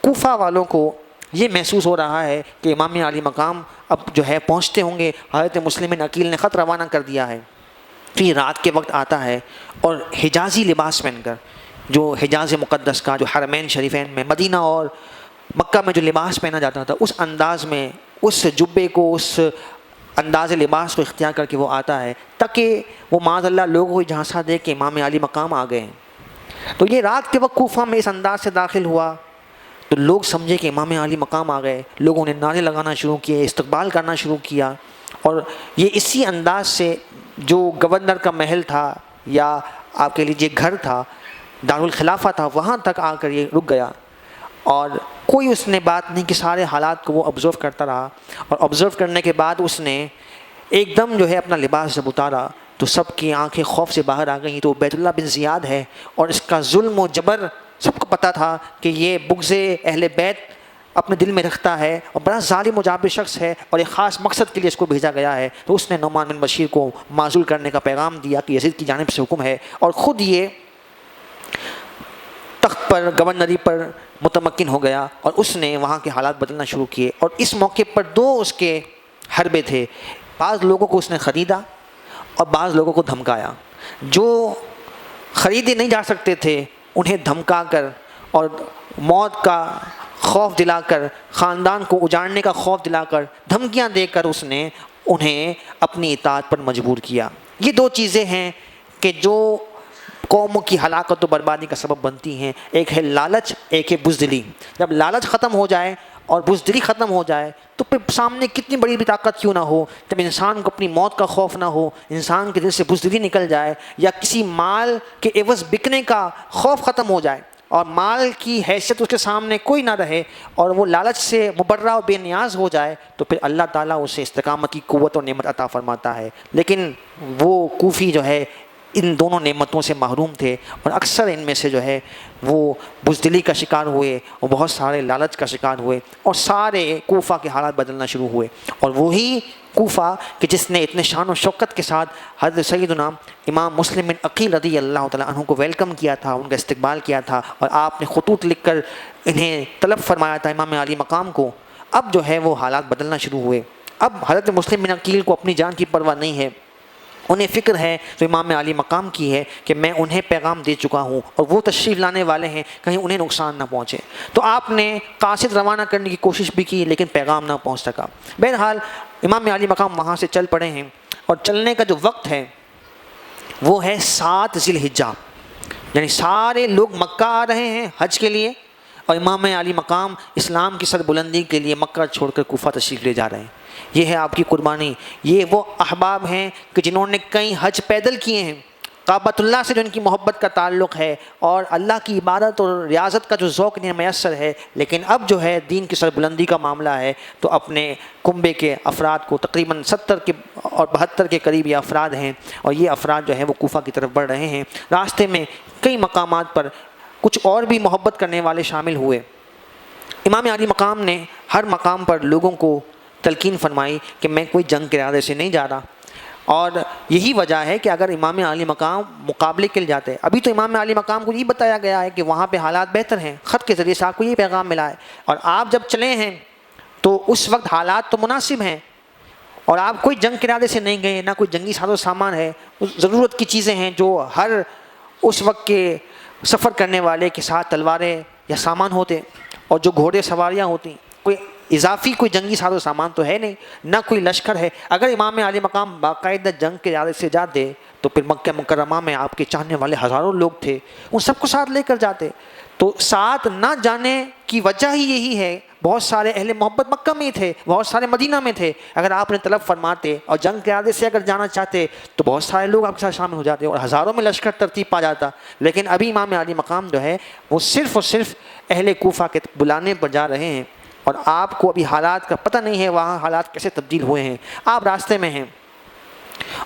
کوفہ والوں کو یہ محسوس ہو رہا ہے کہ امام علی مقام اب جو ہے پہنچتے ہوں گے۔ حضرت مسلم بن عقیل نے خط روانہ کر دیا ہے، پھر رات کے وقت آتا ہے اور حجازی لباس پہن کر، جو حجاز مقدس کا، جو حرمین شریفین میں، مدینہ اور مکہ میں جو لباس پہنا جاتا تھا، اس انداز میں، اس جبے کو، اس انداز لباس کو اختیار کر کے وہ آتا ہے تاکہ وہ معاذ اللہ لوگوں کو جھانسا دے کہ امام علی مقام آ گئے ہیں۔ تو یہ رات کے وقت کوفہ میں اس انداز سے داخل ہوا تو لوگ سمجھے کہ امام علی مقام آ گئے، لوگوں نے نعرے لگانا شروع کیے، استقبال کرنا شروع کیا، اور یہ اسی انداز سے جو گورنر کا محل تھا یا آپ کہہ لیجیے گھر تھا، دارالخلافہ تھا، وہاں تک آ کر یہ رک گیا، اور کوئی اس نے بات نہیں کہ سارے حالات کو وہ آبزرو کرتا رہا، اور آبزرو کرنے کے بعد اس نے ایک دم جو ہے اپنا لباس جب اتارا تو سب کی آنکھیں خوف سے باہر آ گئیں، تو عبید اللہ بن زیاد ہے اور اس کا ظلم و جبر سب کو پتہ تھا کہ یہ بغض اہل بیت اپنے دل میں رکھتا ہے اور بڑا ظالم و جابر شخص ہے، اور ایک خاص مقصد کے لیے اس کو بھیجا گیا ہے۔ تو اس نے نعمان بن بشیر کو معزول کرنے کا پیغام دیا کہ یزید کی جانب سے حکم ہے، اور خود یہ تخت پر، گورنری پر متمکن ہو گیا، اور اس نے وہاں کے حالات بدلنا شروع کیے۔ اور اس موقع پر دو اس کے حربے تھے، بعض لوگوں کو اس نے خریدا اور بعض لوگوں کو دھمکایا۔ جو خریدے نہیں جا سکتے تھے انہیں دھمکا کر اور موت کا خوف دلا کر، خاندان کو اجاڑنے کا خوف دلا کر، دھمکیاں دے کر اس نے انہیں اپنی اطاعت پر مجبور کیا۔ یہ دو چیزیں ہیں کہ جو قوموں کی ہلاکت و بربادی کا سبب بنتی ہیں، ایک ہے لالچ، ایک ہے بزدلی۔ جب لالچ ختم ہو جائے اور بزدلی ختم ہو جائے تو پھر سامنے کتنی بڑی بھی طاقت کیوں نہ ہو، جب انسان کو اپنی موت کا خوف نہ ہو، انسان کے دل سے بزدلی نکل جائے، یا کسی مال کے عوض بکنے کا خوف ختم ہو جائے اور مال کی حیثیت اس کے سامنے کوئی نہ رہے، اور وہ لالچ سے مبرہ و بے نیاز ہو جائے، تو پھر اللہ تعالیٰ اسے استقامت کی قوت اور نعمت عطا فرماتا ہے۔ لیکن وہ کوفی جو ہے ان دونوں نعمتوں سے محروم تھے، اور اکثر ان میں سے جو ہے وہ بزدلی کا شکار ہوئے اور بہت سارے لالچ کا شکار ہوئے، اور سارے کوفہ کے حالات بدلنا شروع ہوئے۔ اور وہی کوفہ کہ جس نے اتنے شان و شوکت کے ساتھ حضرت سیدنا امام مسلم بن عقیل رضی اللہ تعالیٰ عنہ کو ویلکم کیا تھا، ان کا استقبال کیا تھا، اور آپ نے خطوط لکھ کر انہیں طلب فرمایا تھا امام علی مقام کو، اب جو ہے وہ حالات بدلنا شروع ہوئے۔ اب حضرت مسلم بن عقیل کو اپنی جان کی پرواہ نہیں ہے، انہیں فکر ہے جو امام عالی مقام کی ہے کہ میں انہیں پیغام دے چکا ہوں اور وہ تشریف لانے والے ہیں، کہیں انہیں نقصان نہ پہنچے۔ تو آپ نے قاصد روانہ کرنے کی کوشش بھی کی لیکن پیغام نہ پہنچ سکا۔ بہرحال امام عالی مقام وہاں سے چل پڑے ہیں، اور چلنے کا جو وقت ہے وہ ہے 7 ذی الحجہ، یعنی سارے لوگ مکہ آ رہے ہیں حج کے لیے، اور امام عالی مقام اسلام کی سربلندی کے لیے مکہ چھوڑ کر کوفہ تشریف لے جا رہے ہیں۔ یہ ہے آپ کی قربانی۔ یہ وہ احباب ہیں کہ جنہوں نے کئی حج پیدل کیے ہیں، کعبۃ اللہ سے جو ان کی محبت کا تعلق ہے اور اللہ کی عبادت اور ریاضت کا جو ذوق انہیں میسر ہے، لیکن اب جو ہے دین کی سربلندی کا معاملہ ہے تو اپنے کنبے کے افراد کو تقریباً 70 کے اور 72 کے قریب یہ افراد ہیں، اور یہ افراد جو ہے وہ کوفہ کی طرف بڑھ رہے ہیں۔ راستے میں کئی مقامات پر کچھ اور بھی محبت کرنے والے شامل ہوئے۔ امام عالی مقام نے ہر مقام پر لوگوں کو تلقین فرمائی کہ میں کوئی جنگ کے ارادے سے نہیں جا رہا، اور یہی وجہ ہے کہ اگر امام عالی مقام مقابلے کے لیے جاتے، ابھی تو امام عالی مقام کو یہ بتایا گیا ہے کہ وہاں پہ حالات بہتر ہیں، خط کے ذریعے سے آپ کو یہ پیغام ملا ہے، اور آپ جب چلے ہیں تو اس وقت حالات تو مناسب ہیں، اور آپ کوئی جنگ کے ارادے سے نہیں گئے، نہ کوئی جنگی ساز و سامان ہے، ضرورت کی چیزیں ہیں جو ہر اس وقت کے سفر کرنے والے کے ساتھ تلواریں یا سامان ہوتے، اور جو گھوڑے سواریاں ہوتی، کوئی اضافی کوئی جنگی ساز و سامان تو ہے نہیں، نہ کوئی لشکر ہے۔ اگر امام عالی مقام باقاعدہ جنگ کے ارادے سے جاتے تو پھر مکہ مکرمہ میں آپ کے چاہنے والے ہزاروں لوگ تھے، ان سب کو ساتھ لے کر جاتے۔ تو ساتھ نہ جانے کی وجہ ہی یہی ہے، بہت سارے اہل محبت مکہ میں تھے، بہت سارے مدینہ میں تھے، اگر آپ نے طلب فرماتے اور جنگ کے ارادے سے اگر جانا چاہتے تو بہت سارے لوگ آپ کے ساتھ شامل ہو جاتے اور ہزاروں میں لشکر ترتیب پا جاتا۔ لیکن ابھی امام عالی مقام جو ہے وہ صرف اور صرف اہل کوفہ کے بلانے پر جا رہے ہیں، اور آپ کو ابھی حالات کا پتہ نہیں ہے وہاں حالات کیسے تبدیل ہوئے ہیں۔ آپ راستے میں ہیں،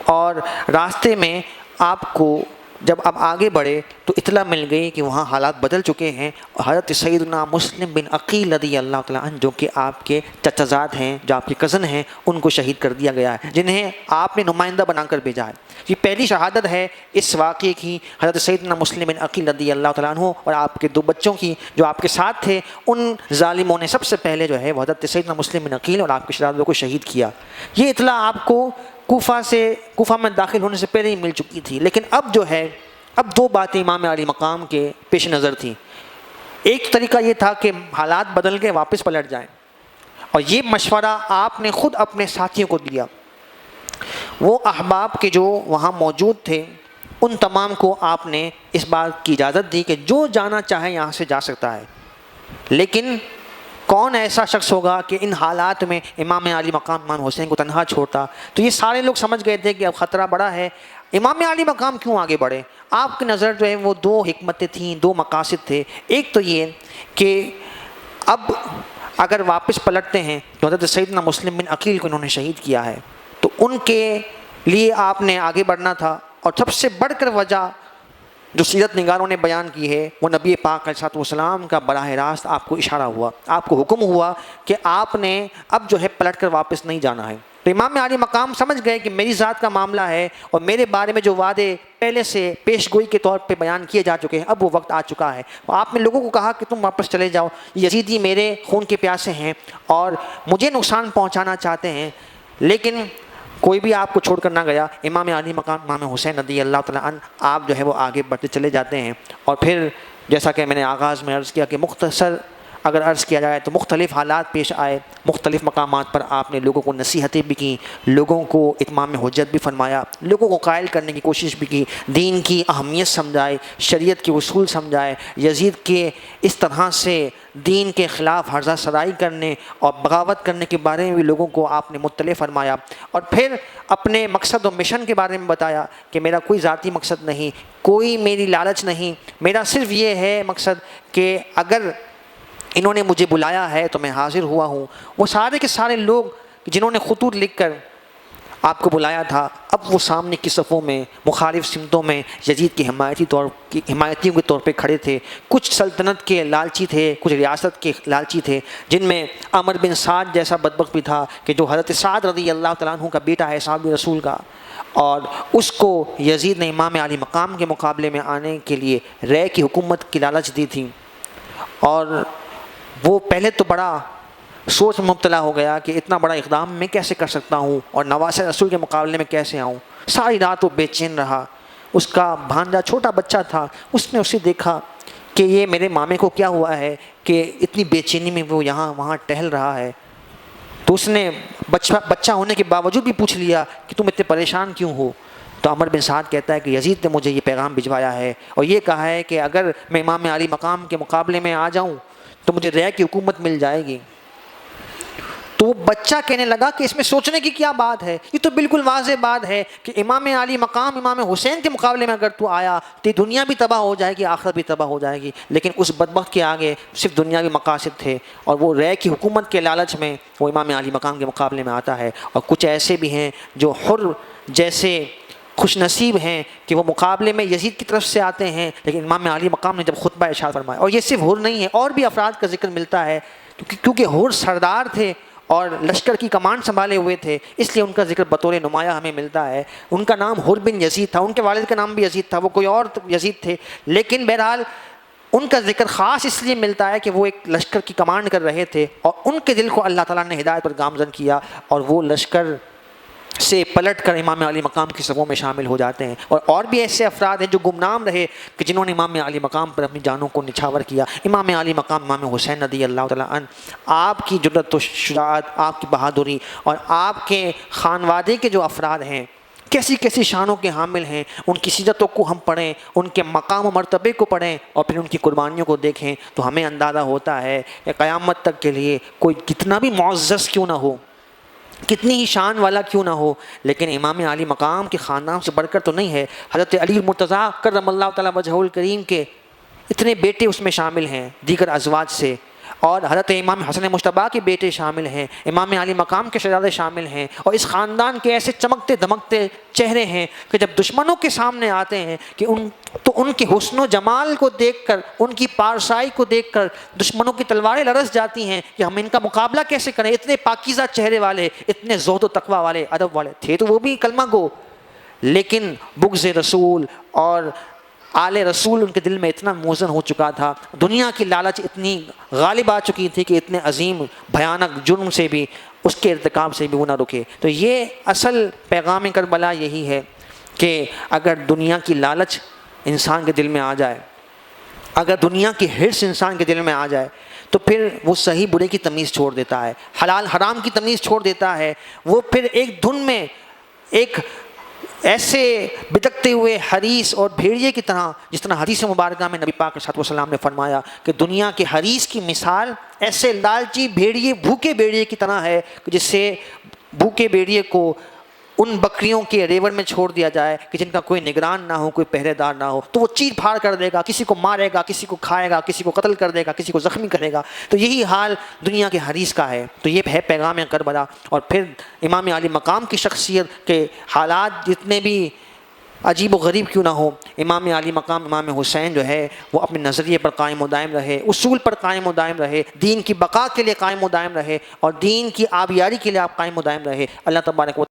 اور راستے میں آپ کو جب آپ آگے بڑھے تو اطلاع مل گئی کہ وہاں حالات بدل چکے ہیں، اور حضرت سیدنا مسلم بن عقیل رضی اللہ تعالیٰ عنہ جو کہ آپ کے چچا زاد ہیں، جو آپ کے کزن ہیں، ان کو شہید کر دیا گیا ہے، جنہیں آپ نے نمائندہ بنا کر بھیجا ہے۔ یہ پہلی شہادت ہے اس واقعے کی حضرت سیدنا مسلم بن عقیل رضی اللہ تعالیٰ عنہ اور آپ کے 2 بچوں کی جو آپ کے ساتھ تھے۔ ان ظالموں نے سب سے پہلے جو ہے وہ حضرت سیدنا مسلم بن عقیل اور آپ کے شہزادوں کو شہید کیا۔ یہ اطلاع آپ کو کوفہ میں داخل ہونے سے پہلے ہی مل چکی تھی، لیکن اب جو ہے اب 2 باتیں امام عالی مقام کے پیش نظر تھیں۔ ایک طریقہ یہ تھا کہ حالات بدل کے واپس پلٹ جائیں، اور یہ مشورہ آپ نے خود اپنے ساتھیوں کو دیا۔ وہ احباب کے جو وہاں موجود تھے ان تمام کو آپ نے اس بات کی اجازت دی کہ جو جانا چاہے یہاں سے جا سکتا ہے، لیکن کون ایسا شخص ہوگا کہ ان حالات میں امام عالی مقام امام حسین کو تنہا چھوڑتا؟ تو یہ سارے لوگ سمجھ گئے تھے کہ اب خطرہ بڑا ہے۔ امام عالی مقام کیوں آگے بڑھے؟ آپ کی نظر جو ہے وہ 2 حکمتیں تھیں، 2 مقاصد تھے۔ ایک تو یہ کہ اب اگر واپس پلٹتے ہیں تو حضرت سیدنا مسلم بن عقیل کو انہوں نے شہید کیا ہے، تو ان کے لیے آپ نے آگے بڑھنا تھا، اور سب سے بڑھ کر وجہ جو سیرت نگاروں نے بیان کی ہے وہ نبی پاک علیہ السلام کا براہ راست آپ کو اشارہ ہوا، آپ کو حکم ہوا کہ آپ نے اب جو ہے پلٹ کر واپس نہیں جانا ہے۔ تو امام عالی مقام سمجھ گئے کہ میری ذات کا معاملہ ہے، اور میرے بارے میں جو وعدے پہلے سے پیش گوئی کے طور پہ بیان کیے جا چکے ہیں، اب وہ وقت آ چکا ہے۔ آپ نے لوگوں کو کہا کہ تم واپس چلے جاؤ، یزیدی میرے خون کے پیاسے ہیں اور مجھے نقصان پہنچانا چاہتے ہیں، لیکن کوئی بھی آپ کو چھوڑ کر نہ گیا۔ امام عالی مقام امام حسین رضی اللہ تعالیٰ عنہ آپ جو ہے وہ آگے بڑھتے چلے جاتے ہیں، اور پھر جیسا کہ میں نے آغاز میں عرض کیا کہ مختصر اگر عرض کیا جائے تو مختلف حالات پیش آئے، مختلف مقامات پر آپ نے لوگوں کو نصیحتیں بھی کی، لوگوں کو اتمام حجت بھی فرمایا، لوگوں کو قائل کرنے کی کوشش بھی کی، دین کی اہمیت سمجھائے، شریعت کے اصول سمجھائے، یزید کے اس طرح سے دین کے خلاف ہرزہ سرائی کرنے اور بغاوت کرنے کے بارے میں بھی لوگوں کو آپ نے مطلع فرمایا، اور پھر اپنے مقصد و مشن کے بارے میں بتایا کہ میرا کوئی ذاتی مقصد نہیں، کوئی میری لالچ نہیں، میرا صرف یہ ہے مقصد کہ اگر انہوں نے مجھے بلایا ہے تو میں حاضر ہوا ہوں۔ وہ سارے کے سارے لوگ جنہوں نے خطوط لکھ کر آپ کو بلایا تھا، اب وہ سامنے کی صفوں میں مخالف سمتوں میں یزید کے حمایتیوں کے طور پہ کھڑے تھے۔ کچھ سلطنت کے لالچی تھے، کچھ ریاست کے لالچی تھے، جن میں عمر بن سعد جیسا بدبخت بھی تھا کہ جو حضرت سعد رضی اللہ تعالیٰ عنہ کا بیٹا ہے، صحابی رسول کا، اور اس کو یزید نے امام علی مقام کے مقابلے میں آنے کے لیے رے کی حکومت کی لالچ دی تھی، اور وہ پہلے تو بڑا سوچ میں مبتلا ہو گیا کہ اتنا بڑا اقدام میں کیسے کر سکتا ہوں اور نواسہ رسول کے مقابلے میں کیسے آؤں. ساری رات وہ بے چین رہا. اس کا بھانجا چھوٹا بچہ تھا, اس نے اسے دیکھا کہ یہ میرے مامے کو کیا ہوا ہے کہ اتنی بے چینی میں وہ یہاں وہاں ٹہل رہا ہے. تو اس نے بچہ ہونے کے باوجود بھی پوچھ لیا کہ تم اتنے پریشان کیوں ہو. تو عمر بن سعد کہتا ہے کہ یزید نے مجھے یہ پیغام بھجوایا ہے اور یہ کہا ہے کہ اگر میں امام علی مقام کے مقابلے میں آ جاؤں تو مجھے رے کی حکومت مل جائے گی. تو وہ بچہ کہنے لگا کہ اس میں سوچنے کی کیا بات ہے, یہ تو بالکل واضح بات ہے کہ امام علی مقام امام حسین کے مقابلے میں اگر تو آیا تو دنیا بھی تباہ ہو جائے گی, آخرت بھی تباہ ہو جائے گی. لیکن اس بدبخت کے آگے صرف دنیاوی مقاصد تھے اور وہ رے کی حکومت کے لالچ میں وہ امام علی مقام کے مقابلے میں آتا ہے. اور کچھ ایسے بھی ہیں جو حر جیسے خوش نصیب ہیں کہ وہ مقابلے میں یزید کی طرف سے آتے ہیں, لیکن امام علی مقام نے جب خطبہ ارشاد فرمایا, اور یہ صرف حر نہیں ہے, اور بھی افراد کا ذکر ملتا ہے کیونکہ حر سردار تھے اور لشکر کی کمانڈ سنبھالے ہوئے تھے, اس لیے ان کا ذکر بطور نمایاں ہمیں ملتا ہے. ان کا نام حر بن یزید تھا, ان کے والد کا نام بھی یزید تھا, وہ کوئی اور یزید تھے, لیکن بہرحال ان کا ذکر خاص اس لیے ملتا ہے کہ وہ ایک لشکر کی کمانڈ کر رہے تھے اور ان کے دل کو اللہ تعالیٰ نے ہدایت پر گامزن کیا اور وہ لشکر سے پلٹ کر امام علی مقام کی صفوں میں شامل ہو جاتے ہیں. اور بھی ایسے افراد ہیں جو گمنام رہے کہ جنہوں نے امام علی مقام پر اپنی جانوں کو نچھاور کیا. امام علی مقام امام حسین رضی اللہ تعالیٰ عنہ, آپ کی جرأت و شجاعت, آپ کی بہادری اور آپ کے خانوادے کے جو افراد ہیں کیسی کیسی شانوں کے حامل ہیں, ان کی سیرتوں کو ہم پڑھیں, ان کے مقام و مرتبے کو پڑھیں اور پھر ان کی قربانیوں کو دیکھیں تو ہمیں اندازہ ہوتا ہے کہ قیامت تک کے لیے کوئی کتنا بھی معزز کیوں نہ ہو, کتنی ہی شان والا کیوں نہ ہو, لیکن امام علی مقام کے خاندان سے بڑھ کر تو نہیں ہے. حضرت علی مرتضیٰ کرم اللہ تعالیٰ وجہہ الکریم کے اتنے بیٹے اس میں شامل ہیں دیگر ازواج سے, اور حضرت امام حسن مجتبیٰ کے بیٹے شامل ہیں, امام علی مقام کے شہزادے شامل ہیں, اور اس خاندان کے ایسے چمکتے دمکتے چہرے ہیں کہ جب دشمنوں کے سامنے آتے ہیں کہ ان کے حسن و جمال کو دیکھ کر, ان کی پارسائی کو دیکھ کر دشمنوں کی تلواریں لرز جاتی ہیں کہ ہم ان کا مقابلہ کیسے کریں. اتنے پاکیزہ چہرے والے, اتنے زہد و تقویٰ والے, ادب والے تھے تو وہ بھی کلمہ گو, لیکن بغض رسول اور آل رسول ان کے دل میں اتنا موزن ہو چکا تھا, دنیا کی لالچ اتنی غالب آ چکی تھی کہ اتنے عظیم بھیانک جرم سے بھی, اس کے ارتکاب سے بھی وہ نہ رکے. تو یہ اصل پیغام کربلا یہی ہے کہ اگر دنیا کی لالچ انسان کے دل میں آ جائے, اگر دنیا کی حرص انسان کے دل میں آ جائے تو پھر وہ صحیح برے کی تمیز چھوڑ دیتا ہے, حلال حرام کی تمیز چھوڑ دیتا ہے. وہ پھر ایک دھن میں ایک ایسے بتکتے ہوئے حریص اور بھیڑیے کی طرح, جس طرح حدیث مبارکہ میں نبی پاک صلی اللہ علیہ وسلم نے فرمایا کہ دنیا کے حریص کی مثال ایسے لالچی بھیڑیے, بھوکے بھیڑیے کی طرح ہے کہ جس سے بھوکے بھیڑیے کو ان بکریوں کے ریوڑ میں چھوڑ دیا جائے کہ جن کا کوئی نگران نہ ہو, کوئی پہرے دار نہ ہو, تو وہ چیر پھاڑ کر دے گا, کسی کو مارے گا, کسی کو کھائے گا, کسی کو قتل کر دے گا, کسی کو زخمی کرے گا. تو یہی حال دنیا کے حریص کا ہے. تو یہ ہے پیغام کربلا. اور پھر امام علی مقام کی شخصیت کے حالات جتنے بھی عجیب و غریب کیوں نہ ہو, امام علی مقام امام حسین جو ہے وہ اپنے نظریے پر قائم و دائم رہے, اصول پر قائم و دائم رہے, دین کی بقا کے لیے قائم و دائم رہے اور دین کی آبیاری کے لیے آپ قائم و دائم رہے. اللہ تبارک و